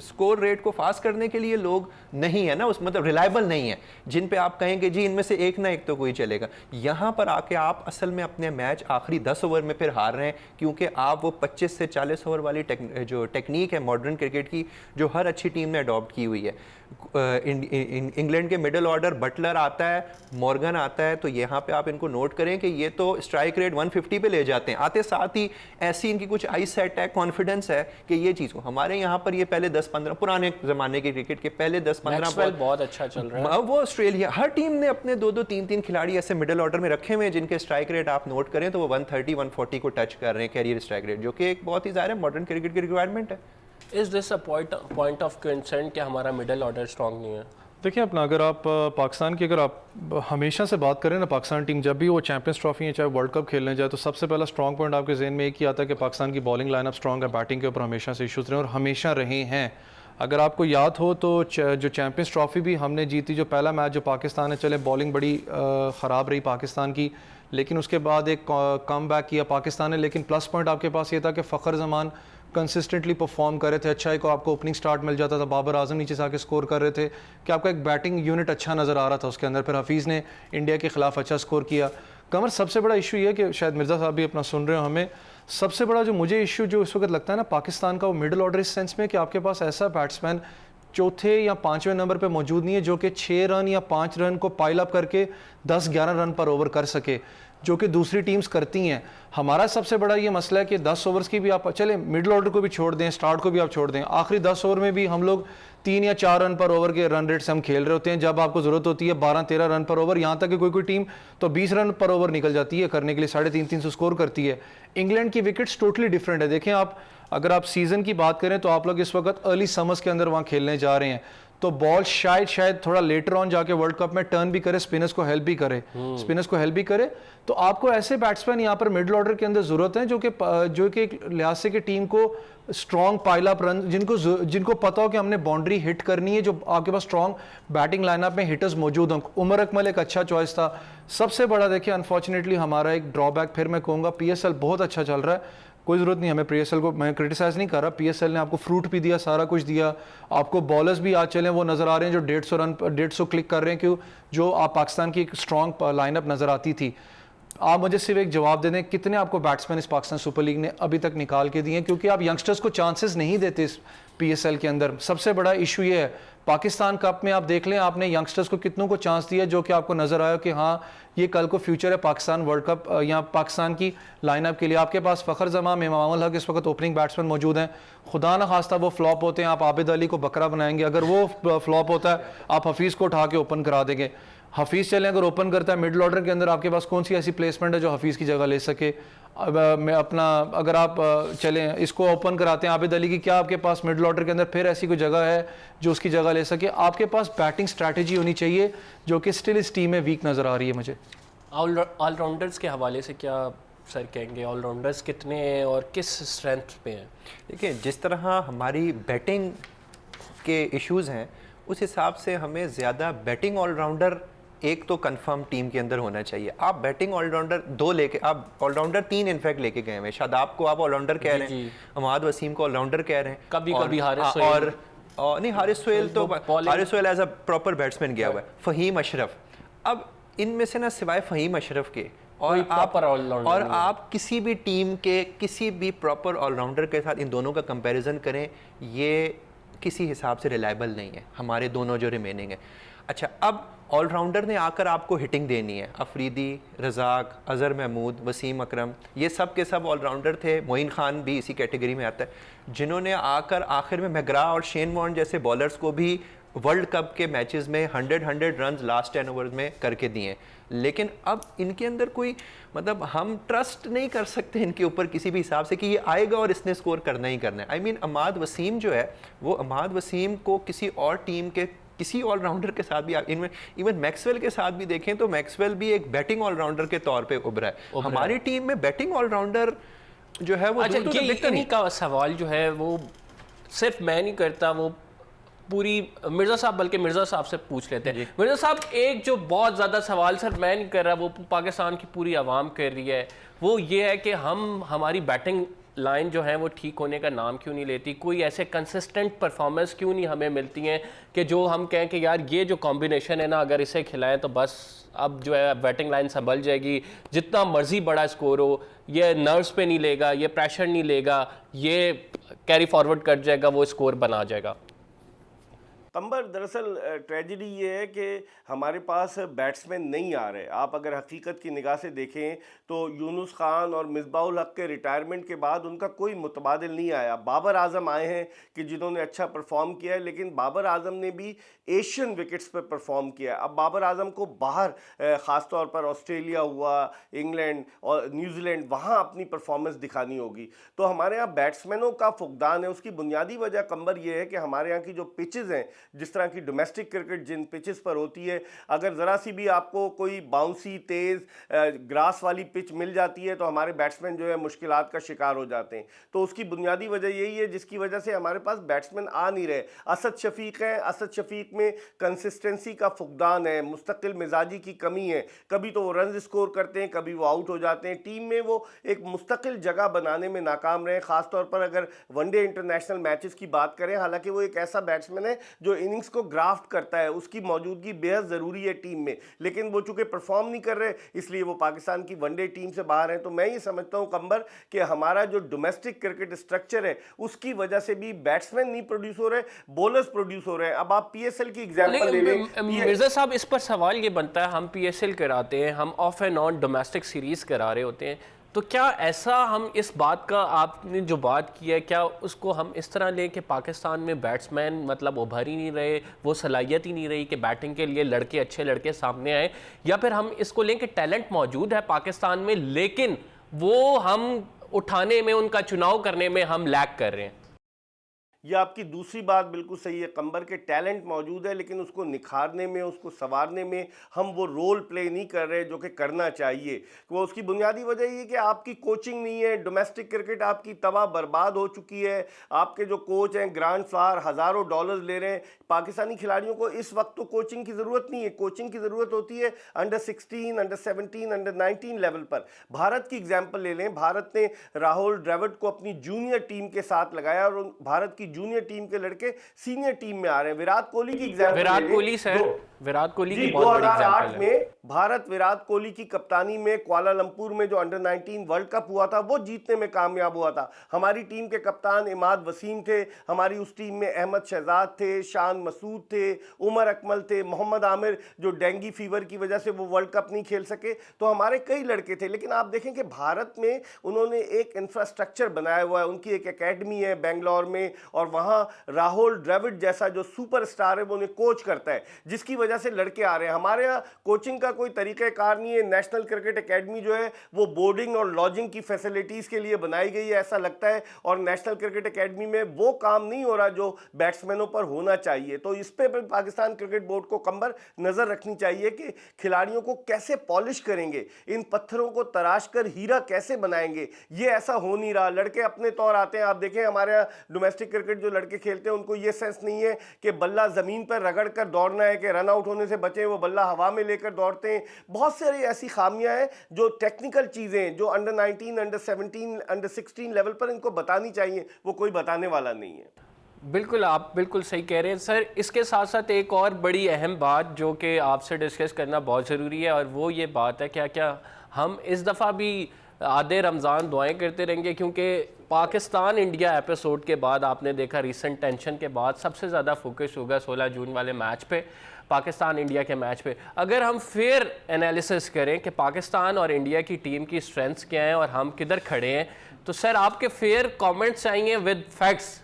स्कोर रेट को फास्ट करने के लिए लोग नहीं है ना, उस मतलब रिलायबल नहीं है जिन पे आप कहेंगे जी इनमें से एक ना एक तो कोई चलेगा। यहाँ पर आके आप असल में अपने मैच आखिरी 10 ओवर में फिर हार रहे हैं क्योंकि आप वो 25 से 40 ओवर वाली जो टेक्निक है मॉडर्न क्रिकेट की जो हर अच्छी टीम ने अडॉप्ट की हुई है। इंग्लैंड के मिडल ऑर्डर बटलर आता है, मॉर्गन आता है, तो यहाँ पे आप इनको नोट करें कि ये तो स्ट्राइक रेट 150 पे ले जाते हैं। आते साथ ही ऐसी इनकी कुछ आई सेट है, कॉन्फिडेंस है कि ये चीज़ को हमारे यहाँ पर ये पहले 10-15 पुराने ज़माने के क्रिकेट के पहले 10-15 बहुत अच्छा चल रहा है। वो ऑस्ट्रेलिया हर टीम ने अपने 2-2, 3-3 खिलाड़ी ऐसे मिडल ऑर्डर में रखे हुए हैं जिनके स्ट्राइक रेट आप नोट करें तो वो 130-140 को टच कर रहे हैं कैरियर स्ट्राइक रेट, जो कि एक बहुत ही ज़ाहिर है मॉडर्न क्रिकेट की रिक्वायरमेंट है। Is this a point of concern कि हमारा मिडल ऑर्डर स्ट्रांग नहीं है? देखिए अपना, अगर आप पाकिस्तान की अगर आप हमेशा से बात करें ना, पाकिस्तान टीम जब भी वो चैंपियंस ट्रॉफी है चाहे वर्ल्ड कप खेलने जाए तो सबसे पहला स्ट्रॉन्ग पॉइंट आपके जहन में एक ही आता है कि पाकिस्तान की बॉलिंग लाइनअप स्ट्रॉन्ग है, बैटिंग के ऊपर हमेशा से इशूज़ रहे और हमेशा रहे हैं। अगर आपको याद हो तो जो चैंपियंस ट्रॉफी भी हमने जीती, जो पहला मैच जो पाकिस्तान है, चले बॉलिंग बड़ी ख़राब रही पाकिस्तान की, लेकिन उसके बाद एक कम बैक किया पाकिस्तान ने। लेकिन प्लस पॉइंट आपके पास ये था कि फ़खर जमान कंसिस्टेंटली परफॉर्म कर रहे थे, अच्छा को आपको ओपनिंग स्टार्ट मिल जाता था, बाबर आजम नीचे से आके स्कोर कर रहे थे कि आपका एक बैटिंग यूनिट अच्छा नज़र आ रहा था उसके अंदर। फिर हफीज़ ने इंडिया के ख़िलाफ़ अच्छा स्कोर किया। कमर सबसे बड़ा इशू ये है कि शायद मिर्ज़ा साहब भी अपना सुन रहे हो, हमें सबसे बड़ा जो मुझे इशू जो इस वक्त लगता है ना पाकिस्तान का, वो मिडल ऑर्डर इस सेंस में कि आपके पास ऐसा बैट्समैन चौथे या 5वें नंबर पे मौजूद नहीं है जो कि 6 रन या 5 रन को पाइल अप करके 10-11 रन पर ओवर कर सके, जो कि दूसरी टीम्स करती हैं। हमारा सबसे बड़ा ये मसला है कि 10 ओवर्स की भी आप चले मिडल ऑर्डर को भी छोड़ दें, स्टार्ट को भी आप छोड़ दें, आखिरी 10 ओवर में भी हम लोग 3 या 4 रन पर ओवर के रन रेट से हम खेल रहे होते हैं, जब आपको ज़रूरत होती है 12-13 रन पर ओवर। यहाँ तक कि कोई टीम तो 20 रन पर ओवर निकल जाती है करने के लिए, 350 स्कोर करती है। इंग्लैंड की विकेट्स टोटली डिफरेंट है। देखें आप, अगर आप सीज़न की बात करें तो आप लोग इस वक्त अर्ली समर्स के अंदर वहाँ खेलने जा रहे हैं, तो बॉल शायद थोड़ा लेटर ऑन जाके वर्ल्ड कप में टर्न भी करे, स्पिनर्स को हेल्प भी करे, तो आपको ऐसे बैट्समैन यहाँ पर मिडल ऑर्डर के अंदर ज़रूरत है जो कि एक लिहाज से कि टीम को स्ट्रॉन्ग पाइल अप रन, जिनको पता हो कि हमने बाउंड्री हिट करनी है, जो आपके पास स्ट्रॉन्ग बैटिंग लाइनअप में हिटर्स मौजूद हों। उमर अकमल एक अच्छा चॉइस था। सबसे बड़ा देखिए अनफॉर्चुनेटली हमारा एक ड्रॉबैक, फिर मैं कहूँगा PSL बहुत अच्छा चल रहा है, कोई ज़रूरत नहीं हमें PSL को, मैं क्रिटिसाइज़ नहीं कर रहा, PSL ने आपको फ्रूट भी दिया, सारा कुछ दिया, आपको बॉलर्स भी आज चले वो नज़र आ रहे हैं जो 150 क्लिक कर रहे हैं, क्यों जो आप पाकिस्तान की एक स्ट्रॉन्ग लाइनअप नज़र आती थी। आप मुझे सिर्फ एक जवाब दे दें, कितने आपको बैट्समैन इस पाकिस्तान सुपर लीग ने अभी तक निकाल के दिए हैं? क्योंकि आप यंगस्टर्स को चांसेस नहीं देते इस PSL के अंदर। सबसे बड़ा इशू ये है, पाकिस्तान कप में आप देख लें, आपने यंगस्टर्स को कितनों को चांस दिया जो कि आपको नज़र आया कि हाँ ये कल को फ्यूचर है पाकिस्तान वर्ल्ड कप या पाकिस्तान की लाइनअप के लिए। आपके पास फ़खर जमान, इमामुल हक इस वक्त ओपनिंग बैट्समैन मौजूद हैं, खुदा न खास्ता वो फ्लॉप होते हैं, आप आबिद अली को बकरा बनाएंगे, अगर वो फ्लॉप होता है आप हफीज़ को उठा के ओपन करा देंगे। हफीज़ चलें अगर ओपन करता है मिडल ऑर्डर के अंदर, आपके पास कौन सी ऐसी प्लेसमेंट है जो हफीज़ की जगह ले सके? अब मैं अपना अगर आप चलें इसको ओपन कराते हैं आबिद अली की, क्या आपके पास मिडल ऑर्डर के अंदर फिर ऐसी कोई जगह है जो उसकी जगह ले सके? आपके पास बैटिंग स्ट्रैटेजी होनी चाहिए जो कि स्टिल इस टीम में वीक नज़र आ रही है मुझे। ऑलराउंडर्स के हवाले से क्या सर कहेंगे, ऑलराउंडर्स कितने हैं और किस स्ट्रेंथ पे हैं? देखिए, जिस तरह हमारी बैटिंग के इश्यूज़ हैं उस हिसाब से हमें ज़्यादा बैटिंग ऑलराउंडर एक तो कंफर्म टीम के अंदर होना चाहिए। आप बैटिंग ऑलराउंडर 2 लेके, आप ऑलराउंडर 3 इनफैक्ट लेके गए हैं। शादाब को आप ऑलराउंडर कह रहे हैं, अमाद वसीम को ऑलराउंडर कह रहे हैं, कभी कभी हारिस सोहेल और नहीं, हारिस सोहेल तो Haris Sohail as a proper batsman गया हुआ है। फ़हीम अशरफ, अब इनमें से ना सिवाय फ़हीम अशरफ के और आप किसी भी टीम के किसी भी प्रॉपर ऑलराउंडर के साथ इन दोनों का कंपैरिजन करें, ये किसी हिसाब से रिलायबल नहीं है, हमारे दोनों जो रिमेनिंग है। अच्छा, अब ऑलराउंडर ने आकर आपको हिटिंग देनी है। अफरीदी, रज़ाक, अज़हर महमूद, वसीम अकरम, ये सब के सब ऑलराउंडर थे। मोइन खान भी इसी कैटेगरी में आता है, जिन्होंने आकर आखिर में मैग्रा और शेन वॉर्न जैसे बॉलर्स को भी वर्ल्ड कप के मैचेस में 100 रन लास्ट 10 ओवर्स में करके दिए। लेकिन अब इनके अंदर कोई मतलब हम ट्रस्ट नहीं कर सकते इनके ऊपर किसी भी हिसाब से कि ये आएगा और इसने स्कोर करना ही करना है। आई मीन अमाद वसीम जो है, वो अमाद वसीम को किसी और टीम के किसी ऑलराउंडर के साथ भी, इनमें इवन मैक्सवेल के साथ भी देखें तो मैक्सवेल भी एक बैटिंग ऑलराउंडर के तौर पे उभरा है। हमारी टीम में बैटिंग ऑलराउंडर जो है वो इन्हीं का सवाल जो है वो सिर्फ मैं नहीं करता, वो पूरी मिर्ज़ा साहब, बल्कि मिर्ज़ा साहब से पूछ लेते हैं। मिर्ज़ा साहब, एक जो बहुत ज़्यादा सवाल सर मैं नहीं कर रहा, वो पाकिस्तान की पूरी आवाम कर रही है, वो ये है कि हमारी बैटिंग लाइन जो है वो ठीक होने का नाम क्यों नहीं लेती? कोई ऐसे कंसिस्टेंट परफॉर्मेंस क्यों नहीं हमें मिलती हैं कि जो हम कहें कि यार ये जो कॉम्बिनेशन है ना, अगर इसे खिलाएं तो बस अब जो है बैटिंग लाइन संभल जाएगी, जितना मर्जी बड़ा स्कोर हो, ये नर्व्स पे नहीं लेगा, ये प्रेशर नहीं लेगा, ये कैरी फॉरवर्ड कर जाएगा, वो स्कोर बना जाएगा। कंबर, दरअसल ट्रेजेडी ये है कि हमारे पास बैट्समैन नहीं आ रहे। आप अगर हकीकत की निगाह से देखें तो यूनुस खान और मिसबाउल हक के रिटायरमेंट के बाद उनका कोई मुतबादिल नहीं आया। बाबर आजम आए हैं कि जिन्होंने अच्छा परफॉर्म किया है, लेकिन बाबर आजम ने भी एशियन विकेट्स पर परफॉर्म किया है। अब बाबर आजम को बाहर ख़ास तौर पर ऑस्ट्रेलिया हुआ, इंग्लैंड और न्यूजीलैंड, वहाँ अपनी परफॉर्मेंस दिखानी होगी। तो हमारे यहाँ बैट्समैनों का फुकदान है। उसकी बुनियादी वजह कंबर ये है कि हमारे यहाँ की जो पिचेज़ हैं, जिस तरह की डोमेस्टिक क्रिकेट जिन पिचेस पर होती है, अगर ज़रा सी भी आपको कोई बाउंसी तेज़ ग्रास वाली पिच मिल जाती है तो हमारे बैट्समैन जो है मुश्किलात का शिकार हो जाते हैं। तो उसकी बुनियादी वजह यही है जिसकी वजह से हमारे पास बैट्समैन आ नहीं रहे। असद शफीक हैं, असद शफीक में कंसिस्टेंसी का फुकदान है, मुस्तकिल मिजाजी की कमी है। कभी तो वो रन स्कोर करते हैं, कभी वो आउट हो जाते हैं। टीम में वो एक मुस्तकिल जगह बनाने में नाकाम रहे, ख़ासतौर पर अगर वनडे इंटरनेशनल मैचेस की बात करें। हालांकि वो एक ऐसा बैट्समैन है जो इनिंग्स को ग्राफ्ट करता है, उसकी मौजूदगी बेहद ज़रूरी है टीम में, लेकिन वो चूंकि परफॉर्म नहीं कर रहे इसलिए वो पाकिस्तान की वनडे टीम से बाहर हैं। तो मैं ये समझता हूँ कंबर कि हमारा जो डोमेस्टिक क्रिकेट स्ट्रक्चर है उसकी वजह से भी बैट्समैन नहीं प्रोड्यूस हो रहे, बॉलर्स प्रोड्यूस हो रहे हैं। अब आप पीएसएल की एग्जांपल ले लें। मिर्जा साहब, इस पर सवाल ये बनता है, हम पीएसएल कराते हैं, हम of and on domestic series करा रहे होते हैं, तो क्या ऐसा हम इस बात का, आपने जो बात की है, क्या उसको हम इस तरह लें कि पाकिस्तान में बैट्समैन मतलब उभर ही नहीं रहे, वो सलाहियत ही नहीं रही कि बैटिंग के लिए लड़के, अच्छे लड़के सामने आए, या फिर हम इसको लें कि टैलेंट मौजूद है पाकिस्तान में लेकिन वो हम उठाने में, उनका चुनाव करने में हम लैग कर रहे हैं? यह आपकी दूसरी बात बिल्कुल सही है कंबर के, टैलेंट मौजूद है लेकिन उसको निखारने में, उसको संवारने में हम वो रोल प्ले नहीं कर रहे जो कि करना चाहिए। वो उसकी बुनियादी वजह ये कि आपकी कोचिंग नहीं है। डोमेस्टिक क्रिकेट आपकी तबाह बर्बाद हो चुकी है। आपके जो कोच हैं ग्रांड फ्लावर हज़ारों डॉलर्स ले रहे हैं। पाकिस्तानी खिलाड़ियों को इस वक्त तो कोचिंग की ज़रूरत नहीं है। कोचिंग की ज़रूरत होती है अंडर 16, अंडर 17, अंडर 19 लेवल पर। भारत की एग्जाम्पल ले लें, भारत ने राहुल द्रविड़ को अपनी जूनियर टीम के साथ लगाया और भारत की जूनियर टीम के लड़के सीनियर टीम में आ रहे हैं। विराट कोहली की एग्जांपल, विराट कोहली सर, विराट कोहली की बहुत बड़ी 2008 में भारत विराट कोहली की कप्तानी में कुआलालंपुर में जो अंडर 19 वर्ल्ड कप हुआ था वो जीतने में कामयाब हुआ था। हमारी टीम के कप्तान इमाद वसीम थे, हमारी उस टीम में अहमद शहजाद थे, शान मसूद थे, उमर अकमल थे, मोहम्मद आमिर जो डेंगू फीवर की वजह से वो वर्ल्ड कप नहीं खेल सके। तो हमारे कई लड़के थे, लेकिन आप देखें कि भारत में उन्होंने एक इंफ्रास्ट्रक्चर बनाया हुआ है। उनकी एक एकेडमी है बेंगलोर में और वहाँ राहुल द्रविड़ जैसा जो सुपरस्टार है वो उन्हें कोच करता है, जिसकी वजह से लड़के आ रहे हैं। हमारे यहाँ कोचिंग का कोई तरीक़ाकार नहीं है। नेशनल क्रिकेट एकेडमी जो है वो बोर्डिंग और लॉजिंग की फैसिलिटीज़ के लिए बनाई गई है ऐसा लगता है, और नेशनल क्रिकेट एकेडमी में वो काम नहीं हो रहा जो बैट्समैनों पर होना चाहिए। तो इस पे पाकिस्तान क्रिकेट बोर्ड को कंबर नज़र रखनी चाहिए कि खिलाड़ियों को कैसे पॉलिश करेंगे, इन पत्थरों को तराश कर हीरा कैसे बनाएंगे। ये ऐसा हो नहीं रहा। लड़के अपने तौर आते हैं, आप देखें हमारे यहाँ डोमेस्टिक क्रिकेट जो लड़के खेलते हैं उनको ये सेंस नहीं है कि बल्ला ज़मीन पर रगड़ कर दौड़ना है कि रन आउट होने से बचे, वो बल्ला हवा में लेकर दौड़ते हैं। बहुत सारी ऐसी खामियां हैं जो टेक्निकल चीज़ें जो अंडर 19, अंडर 17, अंडर 16 लेवल पर इनको बतानी चाहिए, वो कोई बताने वाला नहीं है। बिल्कुल, आप बिल्कुल सही कह रहे हैं सर। इसके साथ साथ एक और बड़ी अहम बात जो कि आपसे डिस्कस करना बहुत ज़रूरी है, और वो ये बात है क्या हम इस दफ़ा भी आधे रमज़ान दुआएं करते रहेंगे, क्योंकि पाकिस्तान इंडिया एपिसोड के बाद आपने देखा रीसेंट टेंशन के बाद सबसे ज़्यादा फोकस होगा 16 जून वाले मैच पे, पाकिस्तान इंडिया के मैच पे। अगर हम फेयर एनालिसिस करें कि पाकिस्तान और इंडिया की टीम की स्ट्रेंथ्स क्या हैं और हम किधर खड़े हैं, तो सर आपके फेयर कमेंट्स चाहिए विद फैक्ट्स।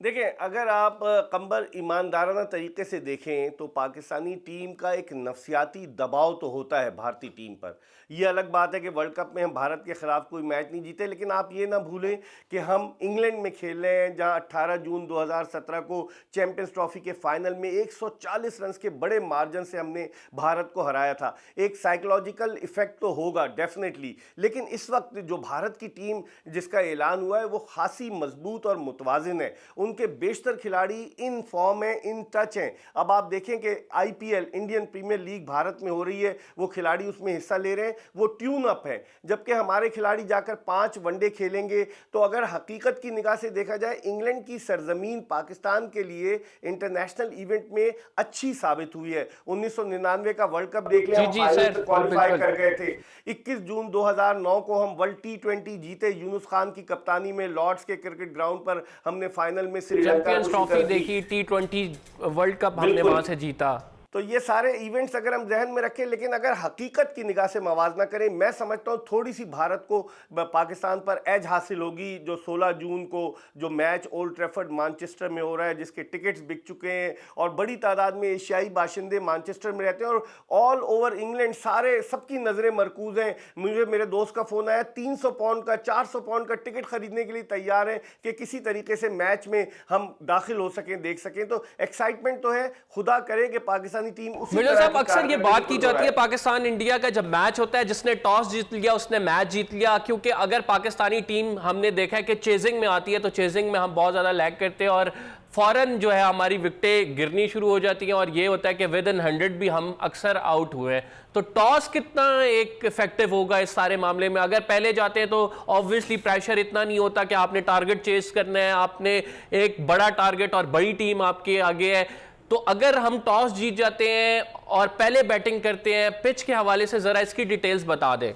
देखिए, अगर आप कंबर ईमानदाराना तरीके से देखें तो पाकिस्तानी टीम का एक नफसियाती दबाव तो होता है भारतीय टीम पर। ये अलग बात है कि वर्ल्ड कप में हम भारत के ख़िलाफ़ कोई मैच नहीं जीते, लेकिन आप ये ना भूलें कि हम इंग्लैंड में खेल रहे हैं जहां 18 जून 2017 को चैम्पियंस ट्रॉफी के फाइनल में 140 रन के बड़े मार्जिन से हमने भारत को हराया था। एक साइकोलॉजिकल इफ़ेक्ट तो होगा डेफिनेटली, लेकिन इस वक्त जो भारत की टीम जिसका ऐलान हुआ है वो खासी मजबूत और मुतवाज़िन है। उनके बेशतर खिलाड़ी इन फॉर्म हैं, इन टच हैं। अब आप देखें कि IPL Indian Premier League Bharat में हो रही है, वो खिलाड़ी उसमें हिस्सा ले रहे हैं, वो ट्यून अप है, जबकि हमारे खिलाड़ी जाकर 5 वनडे खेलेंगे। तो अगर हकीकत की निगाह से देखा जाए, इंग्लैंड की सरजमीन पाकिस्तान के लिए इंटरनेशनल इवेंट में अच्छी साबित हुई है। 1999 का वर्ल्ड कप देख लिया, क्वालिफाई कर गए थे। 21 जून 2009 को हम वर्ल्ड T20 जीते, यूनुस खान की कप्तानी में लॉर्ड्स के क्रिकेट ग्राउंड पर हमने फाइनल में चैंपियंस ट्रॉफी देखी, T20 वर्ल्ड कप हमने वहां से जीता। तो ये सारे इवेंट्स अगर हम जहन में रखें, लेकिन अगर हकीकत की निगाह से मवाजना करें, मैं समझता हूँ थोड़ी सी भारत को पाकिस्तान पर एज हासिल होगी। जो 16 जून को जो मैच ओल्ड ट्रैफर्ड मैनचेस्टर में हो रहा है, जिसके टिकट्स बिक चुके हैं और बड़ी तादाद में एशियाई बाशिंदे मैनचेस्टर में रहते हैं और ऑल ओवर इंग्लैंड सारे सबकी नज़रें मरकूज़ हैं। मुझे मेरे दोस्त का फ़ोन आया, 300 पाउंड का 400 पाउंड का टिकट खरीदने के लिए तैयार है कि किसी तरीके से मैच में हम दाखिल हो सकें, देख सकें। तो एक्साइटमेंट तो है, खुदा करे कि पाकिस्तानी टीम मिर्जा साहब, अक्सर ये बात की जाती है पाकिस्तान इंडिया का जब मैच होता है, जिसने टॉस जीत लिया उसने मैच जीत लिया, क्योंकि अगर पाकिस्तानी टीम हमने देखा है कि चेजिंग में आती है तो चेजिंग में हम बहुत ज़्यादा लैग करते हैं और फौरन जो है हमारी विकेटें गिरनी शुरू हो जाती हैं, और ये होता है कि विद इन 100 भी हम अक्सर आउट हुए हैं। तो टॉस कितना एक इफेक्टिव होगा इस सारे मामले में? अगर पहले जाते हैं तो ऑब्वियसली प्रेशर इतना नहीं होता कि आपने टारगेट चेस करना है, आपने एक बड़ा टारगेट और बड़ी टीम आपके आगे है। तो अगर हम टॉस जीत जाते हैं और पहले बैटिंग करते हैं, पिच के हवाले से ज़रा इसकी डिटेल्स बता दें।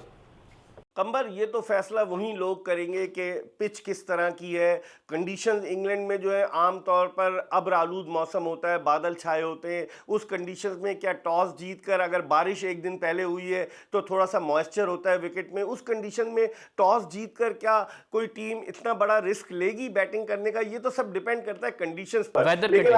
कंबर, ये तो फैसला वही लोग करेंगे कि पिच किस तरह की है। कंडीशंस इंग्लैंड में जो है आम तौर पर अब्र आलूद मौसम होता है, बादल छाए होते हैं। उस कंडीशंस में क्या टॉस जीतकर अगर बारिश एक दिन पहले हुई है तो थोड़ा सा मॉइस्चर होता है विकेट में, उस कंडीशन में टॉस जीतकर क्या कोई टीम इतना बड़ा रिस्क लेगी बैटिंग करने का? ये तो सब डिपेंड करता है कंडीशंस पर। लेकिन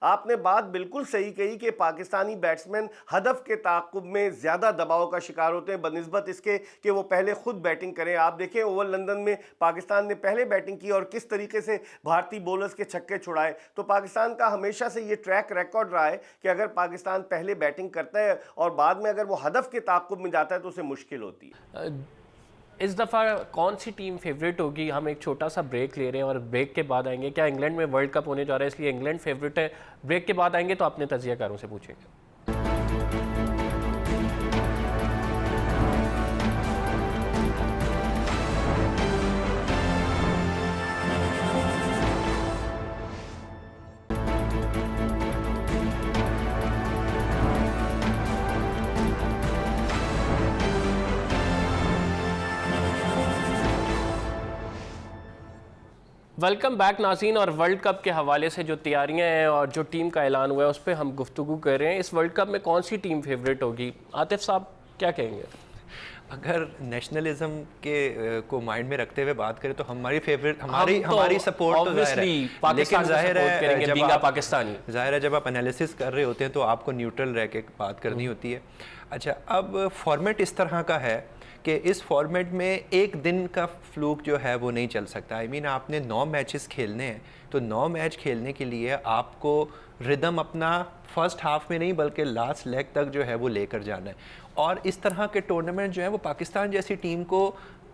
आपने बात बिल्कुल सही कही कि पाकिस्तानी बैट्समैन हदफ के ताक़ुब में ज़्यादा दबाव का शिकार होते हैं बनिस्बत इसके कि वो पहले खुद बैटिंग करें। आप देखें ओवल लंदन में पाकिस्तान ने पहले बैटिंग की और किस तरीके से भारतीय बॉलर्स के छक्के छुड़ाए। तो पाकिस्तान का हमेशा से ये ट्रैक रिकॉर्ड रहा है कि अगर पाकिस्तान पहले बैटिंग करता है और बाद में अगर वो हदफ के ताक़ुब में जाता है तो उसे मुश्किल होती है। इस दफ़ा कौन सी टीम फेवरेट होगी? हम एक छोटा सा ब्रेक ले रहे हैं और ब्रेक के बाद आएंगे। क्या इंग्लैंड में वर्ल्ड कप होने जा रहा है इसलिए इंग्लैंड फेवरेट है? ब्रेक के बाद आएंगे तो अपने तजियाकारों से पूछेंगे। वेलकम बैक नाज़रीन। और वर्ल्ड कप के हवाले से जो तैयारियां हैं और जो टीम का ऐलान हुआ है उस पर हम गुफ्तगू कर रहे हैं। इस वर्ल्ड कप में कौन सी टीम फेवरेट होगी? आतिफ साहब क्या कहेंगे? अगर नेशनलिज्म के को माइंड में रखते हुए बात करें तो हमारी फेवरेट तो हमारी सपोर्ट तो जाहिर है, लेकिन जाहिर है जब आप पाकिस्तानी जाहिर है जब आप एनालिसिस कर रहे होते हैं तो आपको न्यूट्रल रह के बात करनी होती है। अच्छा, अब फॉर्मेट इस तरह का है कि इस फॉर्मेट में एक दिन का फ्लूक जो है वो नहीं चल सकता। आई मीन आपने 9 मैचेस खेलने हैं, तो 9 मैच खेलने के लिए आपको रिदम अपना फर्स्ट हाफ में नहीं बल्कि लास्ट लेग तक जो है वो लेकर जाना है। और इस तरह के टूर्नामेंट जो है वो पाकिस्तान जैसी टीम को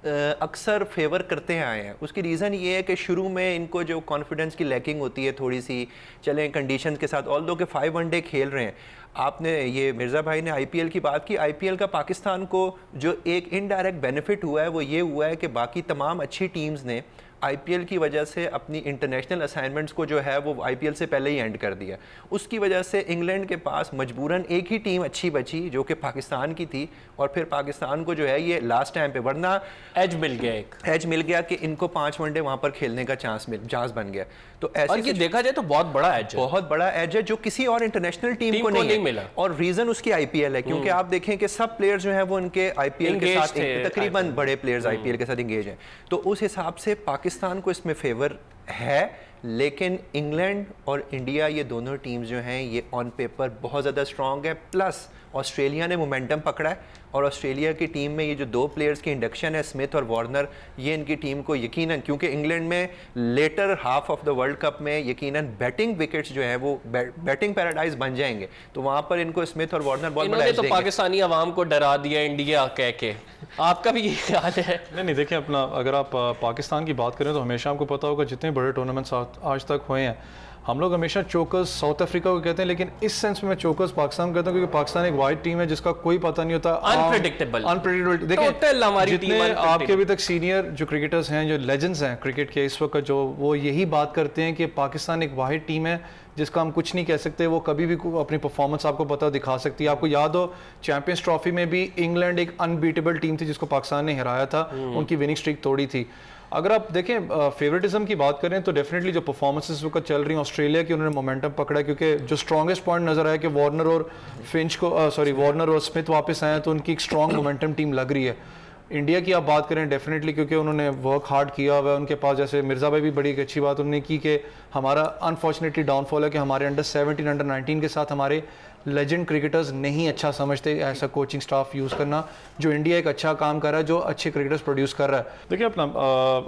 अक्सर फेवर करते आए हैं। उसकी रीज़न ये है कि शुरू में इनको जो कॉन्फिडेंस की लैकिंग होती है थोड़ी सी, चलें कंडीशन के साथ, ऑल दो के 5 वनडे खेल रहे हैं। आपने ये मिर्ज़ा भाई ने आईपीएल की बात की, आईपीएल का पाकिस्तान को जो एक इनडायरेक्ट बेनिफिट हुआ है वो ये हुआ है कि बाकी तमाम अच्छी टीम्स ने आईपीएल की वजह से अपनी इंटरनेशनल असाइनमेंट्स को जो है वो आईपीएल से पहले ही एंड कर दिया। उसकी वजह से इंग्लैंड के पास मजबूरन एक ही टीम अच्छी बची जो कि पाकिस्तान की थी, और फिर पाकिस्तान को जो है ये लास्ट टाइम पे, वरना एज मिल गया, एक एज मिल गया कि इनको 5 वनडे वहाँ पर खेलने का चांस बन गया। तो ऐसे और ये देखा जाए तो बहुत बड़ा एज है, बहुत बड़ा एज है जो किसी और इंटरनेशनल टीम को नहीं मिला। और रीजन उसकी आईपीएल है, क्योंकि आप देखें कि सब प्लेयर्स जो हैं वो उनके आईपीएल के साथ, तकरीबन बड़े प्लेयर्स आईपीएल के साथ इंगेज हैं। तो उस हिसाब से पाकिस्तान को इसमें फेवर है। लेकिन इंग्लैंड और इंडिया, ये दोनों टीम्स जो हैं ये ऑन पेपर बहुत ज़्यादा स्ट्रॉन्ग है। प्लस ऑस्ट्रेलिया ने मोमेंटम पकड़ा है, और ऑस्ट्रेलिया की टीम में ये जो 2 प्लेयर्स की इंडक्शन है, स्मिथ और वार्नर, ये इनकी टीम को यकीनन, क्योंकि इंग्लैंड में later half of the world cup में यकीनन बैटिंग विकेट्स जो है वो बैटिंग पैराडाइज बन जाएंगे, तो वहाँ पर इनको स्मिथ और वार्नर बहुत बड़ा एज देंगे। तो पाकिस्तानी अवाम को डरा दिया इंडिया कह के, आपका भी ये ख्याल है? नहीं, देखिए अपना, अगर आप पाकिस्तान की बात करें तो हमेशा आपको पता होगा जितने बड़े टूर्नामेंट्स आज तक हुए हैं, हम लोग हमेशा चोकर्स साउथ अफ्रीका को कहते हैं, लेकिन इस सेंस में मैं चोकर्स पाकिस्तान कहता हूँ क्योंकि पाकिस्तान एक वाइड टीम है जिसका कोई पता नहीं होता, अनप्रेडिक्टेबल। देखिए जितने आपके अभी तक सीनियर जो क्रिकेटर्स हैं, जो लेजेंड्स हैं क्रिकेट के इस वक्त, जो वो यही बात करते हैं कि पाकिस्तान एक वाहिद टीम है जिसका हम कुछ नहीं कह सकते, वो कभी भी अपनी परफॉर्मेंस आपको पता दिखा सकती है। आपको याद हो चैंपियंस ट्रॉफी में भी इंग्लैंड एक अनबीटेबल टीम थी जिसको पाकिस्तान ने हराया था, उनकी विनिंग स्ट्रीक तोड़ी थी। अगर आप देखें फेवरेटिज्म की बात करें तो डेफिनेटली जो परफॉर्मेंसेस वक्त चल रही हैं ऑस्ट्रेलिया की, उन्होंने मोमेंटम पकड़ा है, क्योंकि जो स्ट्रॉन्गेस्ट पॉइंट नजर आया कि वार्नर और फिंच को वार्नर और स्मिथ वापस आए हैं, तो उनकी एक स्ट्रॉन्ग मोमेंटम टीम लग रही है। इंडिया की आप बात करें डेफिनेटली, क्योंकि उन्होंने वर्क हार्ड किया हुआ है, उनके पास, जैसे मिर्ज़ा भाई भी बड़ी एक अच्छी बात उन्होंने की कि हमारा अनफॉर्चुनेटली डाउनफॉल है कि हमारे अंडर 17 अंडर 19 के साथ हमारे लेजेंड क्रिकेटर्स नहीं अच्छा समझते ऐसा कोचिंग स्टाफ यूज़ करना, जो इंडिया एक अच्छा काम कर रहा है, जो अच्छे क्रिकेटर्स प्रोड्यूस कर रहा है। देखिए अपना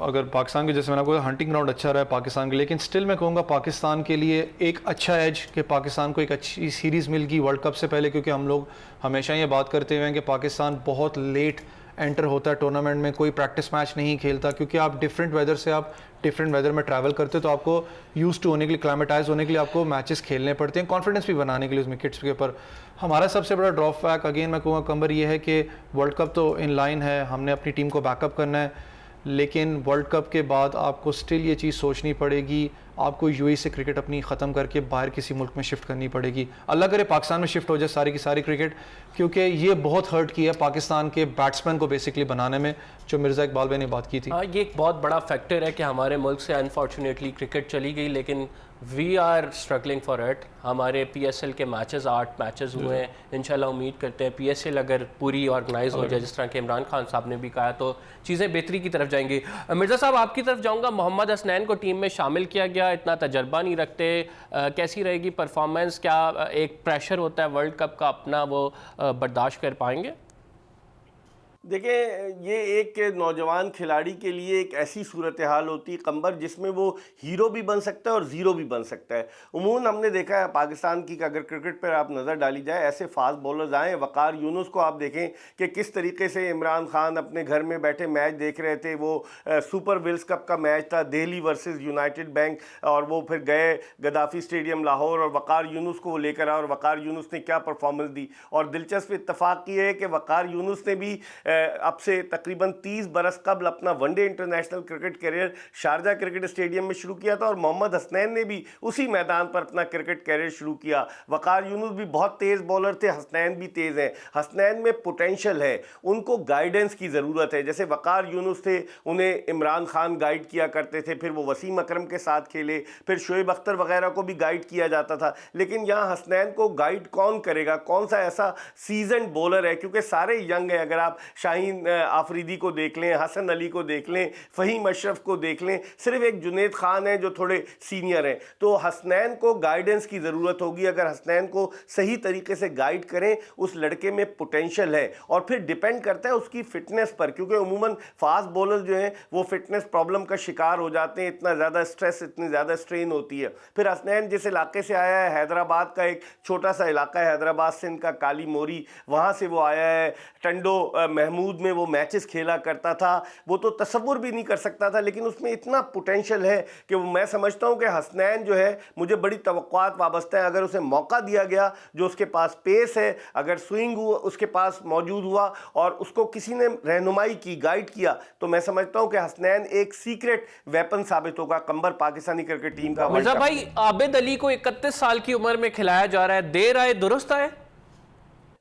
अगर पाकिस्तान के, जैसे मैंने आपको हंटिंग ग्राउंड अच्छा रहा है पाकिस्तान के, लेकिन स्टिल मैं कहूँगा पाकिस्तान के लिए एक अच्छा एज कि पाकिस्तान को एक अच्छी सीरीज़ मिल गई वर्ल्ड कप से पहले, क्योंकि हम लोग हमेशा ये बात करते हुए हैं कि पाकिस्तान बहुत लेट एंटर होता है टूर्नामेंट में, कोई प्रैक्टिस मैच नहीं खेलता, क्योंकि आप डिफरेंट वेदर से आप डिफरेंट वेदर में ट्रैवल करते हो, तो आपको यूज टू होने के लिए, क्लाइमेटाइज होने के लिए आपको मैचेस खेलने पड़ते हैं, कॉन्फिडेंस भी बनाने के लिए उस विकेट्स के ऊपर। हमारा सबसे बड़ा ड्रॉबैक अगेन मैं कहूँगा कंबर ये है कि वर्ल्ड कप तो इन लाइन है, हमने अपनी टीम को बैकअप करना है, लेकिन वर्ल्ड कप के बाद आपको स्टिल ये चीज़ सोचनी पड़ेगी, आपको यूएई से क्रिकेट अपनी ख़त्म करके बाहर किसी मुल्क में शिफ्ट करनी पड़ेगी। अल्लाह करे पाकिस्तान में शिफ्ट हो जाए सारी की सारी क्रिकेट, क्योंकि ये बहुत हर्ट किया है पाकिस्तान के बैट्समैन को बेसिकली बनाने में, जो मिर्ज़ा इकबाल भाई ने बात की थी। हाँ, ये एक बहुत बड़ा फैक्टर है कि हमारे मुल्क से अनफॉर्चुनेटली क्रिकेट चली गई, लेकिन we are struggling for it. हमारे पीएसएल के मैचेस 8 मैचेस हुए हैं, इंशाल्लाह उम्मीद करते हैं पीएसएल अगर पूरी ऑर्गेनाइज हो जाए जिस तरह के इमरान खान साहब ने भी कहा, तो चीज़ें बेहतरी की तरफ जाएंगी। मिर्ज़ा साहब, आपकी तरफ जाऊंगा। मोहम्मद हसनैन को टीम में शामिल किया गया, इतना तजर्बा नहीं रखते, कैसी रहेगी परफॉर्मेंस? क्या एक प्रेशर होता है वर्ल्ड कप का अपना, वो बर्दाश्त कर पाएंगे? देखिए, ये एक नौजवान खिलाड़ी के लिए एक ऐसी सूरत हाल होती है कंबर, जिसमें वो हीरो भी बन सकता है और ज़ीरो भी बन सकता है। उमूमन हमने देखा है पाकिस्तान की, अगर क्रिकेट पर आप नज़र डाली जाए, ऐसे फास्ट बॉलर्स आए। वकार यूनुस को आप देखें कि किस तरीके से इमरान खान अपने घर में बैठे मैच देख रहे थे, वो सुपर विल्स कप का मैच था, दिल्ली वर्सेस यूनाइटेड बैंक, और वो फिर गए गद्दाफी स्टेडियम लाहौर और वकार यूनुस को वो लेकर आए, और वकार यूनुस ने क्या परफॉर्मेंस दी। और दिलचस्प इत्तफाक ये है कि वकार यूनुस ने भी अब से तकरीबन 30 बरस कबल अपना one day international cricket career Sharjah cricket stadium में शुरू किया था, और मोहम्मद हसनैन ने भी उसी मैदान पर अपना क्रिकेट करियर शुरू किया। वकार यूनुस भी बहुत तेज़ बॉलर थे, हसनैन भी तेज़ हैं। हसनैन में पोटेंशियल है, उनको गाइडेंस की ज़रूरत है। जैसे वकार यूनुस थे, उन्हें इमरान खान गाइड किया करते थे, फिर वो वसीम अकरम के साथ खेले, फिर शोएब अख्तर वगैरह को भी गाइड किया जाता था। लेकिन यहाँ हसनैन को गाइड कौन करेगा? कौन सा ऐसा सीजन बॉलर है? क्योंकि सारे यंग हैं। अगर आप शाहीन आफरीदी को देख लें, हसन अली को देख लें, फ़हीम अशरफ को देख लें, सिर्फ एक जुनैद खान है जो थोड़े सीनियर हैं। तो हसनैन को गाइडेंस की ज़रूरत होगी। अगर हसनैन को सही तरीके से गाइड करें, उस लड़के में पोटेंशियल है। और फिर डिपेंड करता है उसकी फ़िटनेस पर, क्योंकि उमूमन फास्ट बॉलर जो हैं वो फिटनेस प्रॉब्लम का शिकार हो जाते हैं, इतना ज़्यादा स्ट्रेस, इतनी ज़्यादा स्ट्रेन होती है। फिर हसनैन जिस इलाके से आया है, हैदराबाद का एक छोटा सा इलाका है हैदराबाद सिंध का, काली मोरी, वहाँ से वो आया है। टंडो महमूद में वो मैचेस खेला करता था, वो तो तसव्वुर भी नहीं कर सकता था, लेकिन उसमें इतना पोटेंशियल है कि मैं समझता हूँ कि हसनैन जो है, मुझे बड़ी तवक्कुआत वाबस्ता है। अगर उसे मौका दिया गया, जो उसके पास पेस है, अगर स्विंग उसके पास मौजूद हुआ और उसको किसी ने रहनुमाई की, गाइड किया, तो मैं समझता हूँ कि हसनैन एक सीक्रेट वेपन साबित होगा कंबर पाकिस्तानी क्रिकेट टीम का। मिर्जा भाई, आबिद अली को 31 साल की उम्र में खिलाया जा रहा है, देर आए दुरुस्त आए?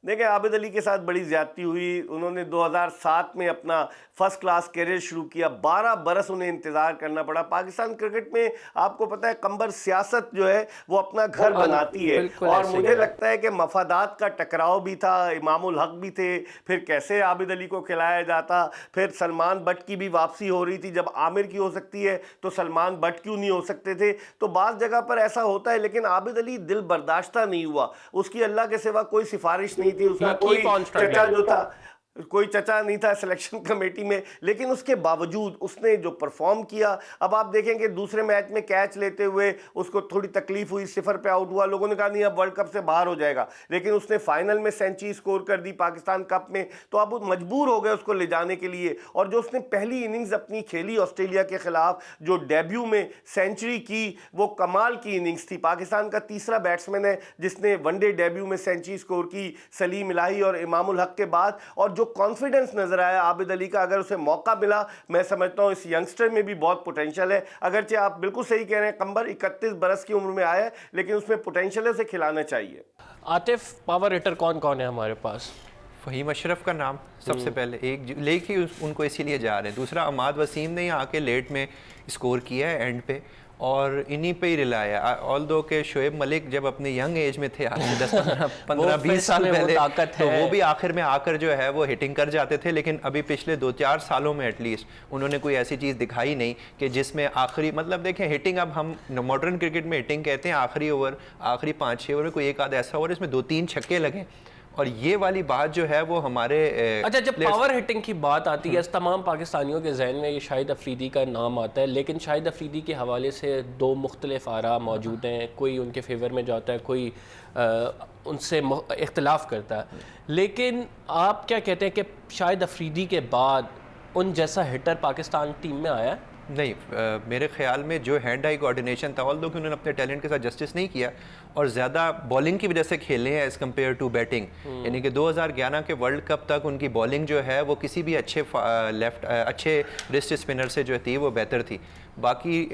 देखिए, आबिद अली के साथ बड़ी ज़्यादती हुई। उन्होंने 2007 में अपना फर्स्ट क्लास कैरियर शुरू किया, 12 बरस उन्हें इंतज़ार करना पड़ा। पाकिस्तान क्रिकेट में आपको पता है कंबर सियासत जो है वो अपना घर बनाती है, और मुझे लगता है कि मफादात का टकराव भी था, इमामुल हक भी थे, फिर कैसे आबिद अली को खिलाया जाता। फिर सलमान बट की भी वापसी हो रही थी, जब आमिर की हो सकती है तो सलमान बट क्यों नहीं हो सकते थे। तो बाज़ जगह पर ऐसा होता है, लेकिन आबिद अली दिल बर्दाश्ता नहीं हुआ। उसकी अल्लाह के सिवा कोई सिफारिश नहीं थी, उसका कोई चचा जो था, कोई चचा नहीं था सिलेक्शन कमेटी में, लेकिन उसके बावजूद उसने जो परफॉर्म किया। अब आप देखेंगे दूसरे मैच में कैच लेते हुए उसको थोड़ी तकलीफ हुई, 0 पे आउट हुआ, लोगों ने कहा नहीं अब वर्ल्ड कप से बाहर हो जाएगा, लेकिन उसने फाइनल में सेंचुरी स्कोर कर दी पाकिस्तान कप में, तो अब वो मजबूर हो गए उसको ले जाने के लिए। और जो उसने पहली इनिंग्स अपनी खेली ऑस्ट्रेलिया के खिलाफ, जो डेब्यू में सेंचुरी की, वो कमाल की इनिंग्स थी। पाकिस्तान का तीसरा बैट्समैन है जिसने वनडे डेब्यू में सेंचुरी स्कोर की, सलीम इलाही और इमामुल हक के बाद। और जो कॉन्फिडेंस नजर आया आबिद अली का, अगर उसे मौका मिला, मैं समझता हूं इस यंगस्टर में भी बहुत पोटेंशियल है। अगरचे आप बिल्कुल सही कह रहे हैं, कंबर 31 बरस की उम्र में आया है, लेकिन उसमें पोटेंशियल है, उसे खिलाना चाहिए। आतिफ, पावर हिटर कौन कौन है हमारे पास? फ़हीम अशरफ का नाम सबसे पहले, एक लेके उनको इसीलिए जा रहे हैं। दूसरा अमाद वसीम ने यहाँ आके लेट में स्कोर किया है एंड पे, और इन्हीं पे ही रिलाया। ऑल दो के शोएब मलिक जब अपने यंग एज में थे, आज से 10-15-20 साल पहले, तो वो भी आखिर में आकर जो है वो हिटिंग कर जाते थे, लेकिन अभी पिछले 2-4 सालों में एटलीस्ट उन्होंने कोई ऐसी चीज़ दिखाई नहीं कि जिसमें आखिरी, मतलब देखें हिटिंग, अब हम मॉडर्न क्रिकेट में हिटिंग कहते हैं आखिरी ओवर, आखिरी 5-6 ओवर में कोई एक आध ऐसा ओवर इसमें 2-3 छक्के लगे, और ये वाली बात जो है वो हमारे अच्छा, जब पावर हिटिंग की बात आती है, तमाम पाकिस्तानियों के जहन में ये शाहिद अफरीदी का नाम आता है, लेकिन शाहिद अफरीदी के हवाले से दो मुख्तलिफ आरा मौजूद हैं। कोई उनके फेवर में जाता है, कोई उनसे इख्तलाफ करता है। लेकिन आप क्या कहते हैं कि शाहिद अफरीदी के बाद उन जैसा हिटर पाकिस्तान टीम में आया? नहीं, मेरे ख्याल में जो हैंड आई कोऑर्डिनेशन था, ऑल्दो कि उन्होंने अपने टैलेंट के साथ जस्टिस नहीं किया और ज़्यादा बॉलिंग की वजह से खेले हैं एज़ कम्पेयर टू बैटिंग। यानी कि 2011 के वर्ल्ड कप तक उनकी बॉलिंग जो है वो किसी भी अच्छे अच्छे रिस्ट स्पिनर से जो थी वो बेहतर थी। बाकी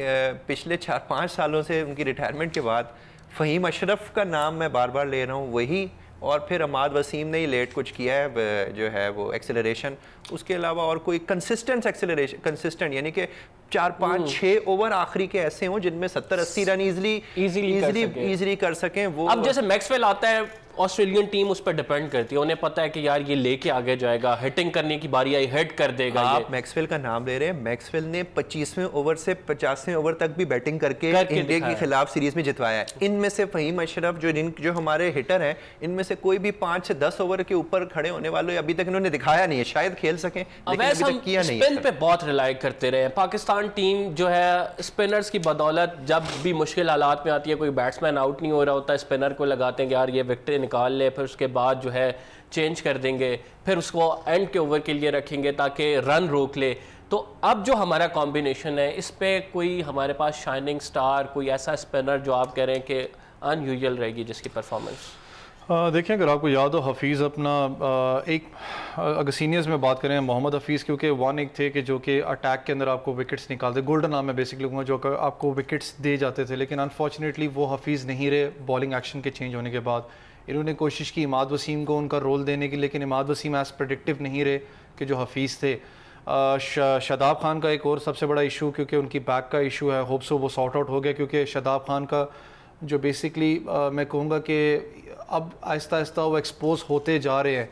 पिछले 4-5 सालों से उनकी रिटायरमेंट के बाद फ़हीम अशरफ का नाम मैं बार बार ले रहा हूँ, वही, और फिर अमाद वसीम ने ही लेट कुछ किया है जो है वो एक्सेलरेशन। उसके अलावा और कोई कंसिस्टेंट एक्सेलरेशन, कंसिस्टेंट यानी कि 4-5-6 ओवर आखिरी के ऐसे हों जिनमें 70-80 रन इजीली कर सकें वो। अब जैसे मैक्सवेल आता है, ऑस्ट्रेलियन टीम उस पर डिपेंड करती है, उन्हें पता है कि यार ये लेके आगे जाएगा, हिटिंग करने की बारी आई, हिट कर देगा। आप मैक्सवेल का नाम ले रहे हैं, मैक्सवेल ने 25वें ओवर से 50वें ओवर तक भी बैटिंग करके इंडिया के खिलाफ सीरीज में जितवाया है। इनमें से फ़हीम अशरफ जो हमारे हिटर हैं, इनमें से कोई भी 5 से 10 ओवर के ऊपर खड़े होने वाले अभी तक इन्होंने दिखाया नहीं है। शायद खेल सकें लेकिन अभी तक किया नहीं है। स्पिन पे बहुत रिलाई करते रहे। पाकिस्तान टीम जो है स्पिनर्स की बदौलत जब भी मुश्किल हालात में आती है, कोई बैट्समैन आउट नहीं हो रहा होता, स्पिनर को लगाते हैं कि यार ये विकेट निकाल ले, फिर उसके बाद जो है चेंज कर देंगे, फिर उसको एंड के ओवर के लिए रखेंगे ताकि रन रोक ले। तो अब जो हमारा कॉम्बिनेशन है, इस पे कोई हमारे पास शाइनिंग स्टार, कोई ऐसा स्पिनर जो आप कह रहे हैं कि अनयूजुअल रहेगी जिसकी परफॉर्मेंस? देखिए, अगर आपको याद हो, हफीज़ अपना एक, अगर सीनियर्स में बात करें, मोहम्मद हफीज़, क्योंकि वन एक थे कि जो कि अटैक के अंदर आपको विकेट्स निकालते, गोल्डन नाम है बेसिकली कहूँगा, जो आपको विकेट्स दे जाते थे, लेकिन अनफॉर्चुनेटली वो हफीज़ नहीं रहे बॉलिंग एक्शन के चेंज होने के बाद। इन्होंने कोशिश की इमाद वसीम को उनका रोल देने की, लेकिन इमाद वसीम एज प्रेडिक्टिव नहीं रहे कि जो हफीज़ थे। शादाब खान का एक और सबसे बड़ा इशू, क्योंकि उनकी बैक का इशू है, होप्स वो सॉर्ट आउट हो गया, क्योंकि शादाब खान का जो बेसिकली मैं कहूँगा कि अब आहिस्ता आहिस्ता वो एक्सपोज होते जा रहे हैं।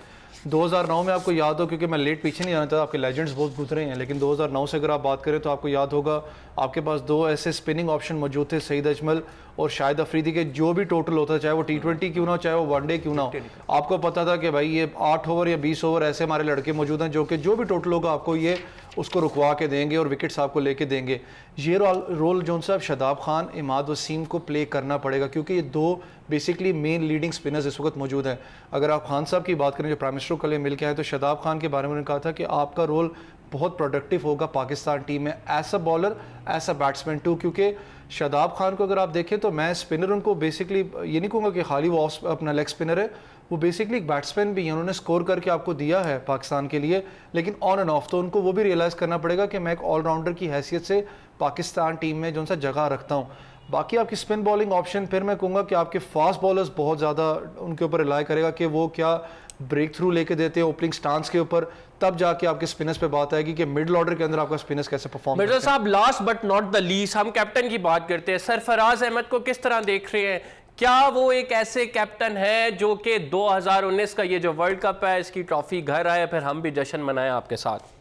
2009 में आपको याद हो, क्योंकि मैं लेट पीछे नहीं जाना चाहता, आपके लेजेंड्स बहुत गुजरे हैं, लेकिन 2009 से अगर आप बात करें तो आपको याद होगा आपके पास 2 ऐसे स्पिनिंग ऑप्शन मौजूद थे, सईद अजमल और शाहिद अफरीदी के। जो भी टोटल होता, चाहे वो T20 क्यों ना हो, चाहे वो वनडे क्यों ना हो, आपको पता था कि भाई ये 8 ओवर या 20 ओवर ऐसे हमारे लड़के मौजूद हैं जो भी टोटल होगा आपको ये उसको रुकवा के देंगे और विकेट्स आपको लेके देंगे। ये रोल जो साहब शादाब खान, इमाद वसीम को प्ले करना पड़ेगा, क्योंकि ये 2 बेसिकली मेन लीडिंग स्पिनर्स इस वक्त मौजूद हैं। अगर आप खान साहब की बात करें जो प्राइम मिनिस्टर कल मिल के आए, तो शादाब खान के बारे में उन्होंने कहा था कि आपका रोल बहुत प्रोडक्टिव होगा पाकिस्तान टीम में, as a bowler as a batsman too. क्योंकि शादाब खान को अगर आप देखें तो मैं स्पिनर उनको बेसिकली ये नहीं कहूँगा कि खाली वो अपना लेग स्पिनर है, वो बेसिकली एक बैट्समैन भी है। उन्होंने स्कोर करके आपको दिया है पाकिस्तान के लिए, लेकिन ऑन एंड ऑफ तो उनको वो भी रियलाइज़ करना पड़ेगा कि मैं एक ऑलराउंडर की हैसियत से पाकिस्तान टीम में जो सा जगह रखता हूँ। बाकी आपकी स्पिन बॉलिंग ऑप्शन, फिर मैं कहूँगा कि आपके फास्ट बॉलर्स बहुत ज़्यादा उनके ऊपर रिलाई करेगा कि वो क्या ब्रेक थ्रू लेके देते हैं ओपनिंग स्टांस के ऊपर, तब जाके आपके स्पिनर्स पे बात आएगी कि मिडिल ऑर्डर के अंदर आपका स्पिनर्स कैसे परफॉर्म करते हैं। मिर्जा साहब, last but not the least, हम कैप्टन की बात करते हैं। सरफराज अहमद को किस तरह देख रहे हैं? क्या वो एक ऐसे कैप्टन है जो कि 2019 का ये जो वर्ल्ड कप है इसकी ट्रॉफी घर आए, फिर हम भी जश्न मनाएं आपके साथ?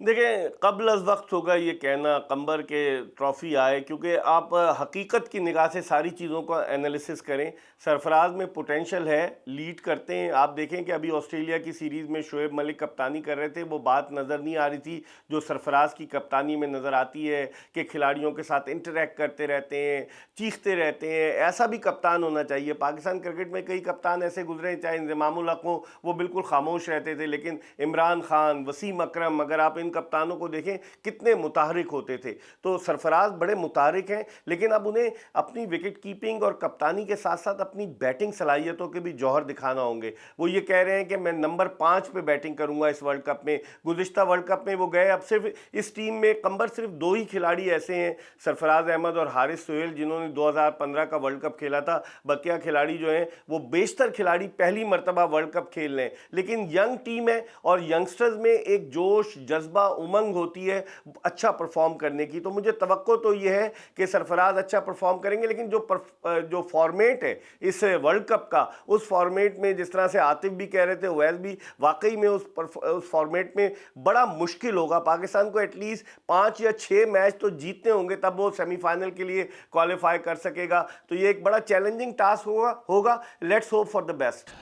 देखें, कबल अज़ वक्त होगा ये कहना कंबर के ट्रॉफ़ी आए, क्योंकि आप हकीकत की निगाह से सारी चीज़ों का एनालिसिस करें। सरफराज में पोटेंशल है, लीड करते हैं। आप देखें कि अभी ऑस्ट्रेलिया की सीरीज़ में शोएब मलिक कप्तानी कर रहे थे, वो बात नज़र नहीं आ रही थी जो सरफराज की कप्तानी में नज़र आती है कि खिलाड़ियों के साथ इंटरेक्ट करते रहते हैं, चीखते रहते हैं। ऐसा भी कप्तान होना चाहिए। पाकिस्तान क्रिकेट में कई कप्तान ऐसे गुजरे, चाहे इंज़मामुल हक हो, वो बिल्कुल खामोश रहते थे, लेकिन इमरान खान, वसीम अकरम, अगर आप इन कप्तानों को देखें कितने मुताहरिक होते थे। तो सरफराज बड़े मुताहरिक हैं, लेकिन अब उन्हें अपनी विकेट कीपिंग और कप्तानी के साथ साथ अपनी बैटिंग सलाहियतों के भी जौहर दिखाना होंगे। वो ये कह रहे हैं कि मैं नंबर 5 पे बैटिंग करूंगा इस वर्ल्ड कप में। गुज़िश्ता वर्ल्ड कप में वो गए, अब सिर्फ इस टीम में कंबर सिर्फ 2 ही खिलाड़ी ऐसे हैं, सरफराज अहमद और हारिस सोहेल, जिन्होंने 2015 का वर्ल्ड कप खेला था। बकिया खिलाड़ी जो हैं वो बेशतर खिलाड़ी पहली मरतबा वर्ल्ड कप खेल रहे हैं, लेकिन यंग टीम है और यंगस्टर्स में एक जोश, जज्बा, उमंग होती है अच्छा परफॉर्म करने की। तो मुझे तवक्को तो ये है कि सरफराज अच्छा परफॉर्म करेंगे, लेकिन जो फॉर्मेट है इस वर्ल्ड कप का, उस फॉर्मेट में जिस तरह से आतिफ भी कह रहे थे, उवैस भी, वाकई में उस फॉर्मेट में बड़ा मुश्किल होगा। पाकिस्तान को एटलीस्ट 5 या 6 मैच तो जीतने होंगे, तब वो सेमीफाइनल के लिए क्वालिफाई कर सकेगा। तो ये एक बड़ा चैलेंजिंग टास्क होगा। Let's hope for the best.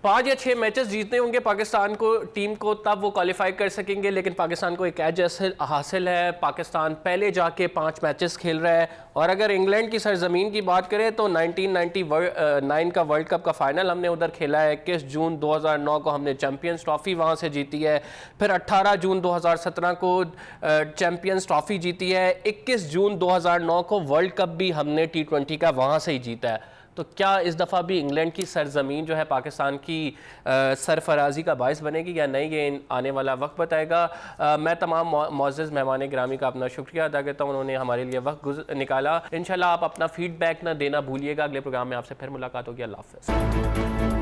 5 या 6 मैचेस जीतने होंगे पाकिस्तान को, टीम को, तब वो क्वालिफाई कर सकेंगे। लेकिन पाकिस्तान को एक एज हासिल है, पाकिस्तान पहले जाके 5 मैचेस खेल रहा है। और अगर इंग्लैंड की सरजमीन की बात करें तो 1999 का वर्ल्ड कप का फाइनल हमने उधर खेला है। 21 जून 2009 को हमने चैम्पियंस ट्रॉफ़ी वहाँ से जीती है। फिर 18 जून 2017 को चैम्पियंस ट्रॉफ़ी जीती है। 21 जून 2009 को वर्ल्ड कप भी हमने T20 का वहाँ से ही जीता है। तो क्या इस दफ़ा भी इंग्लैंड की सरजमीन जो है पाकिस्तान की सरफराजी का बायस बनेगी या नहीं, ये आने वाला वक्त बताएगा। मैं तमाम मौज़्ज़ज़ मेहमान गिरामी का अपना शुक्रिया अदा करता हूँ, उन्होंने हमारे लिए वक्त निकाला। इंशाल्लाह आप अपना फीडबैक ना देना भूलिएगा। अगले प्रोग्राम में आपसे फिर मुलाकात होगी। अल्लाह हाफ़िज़।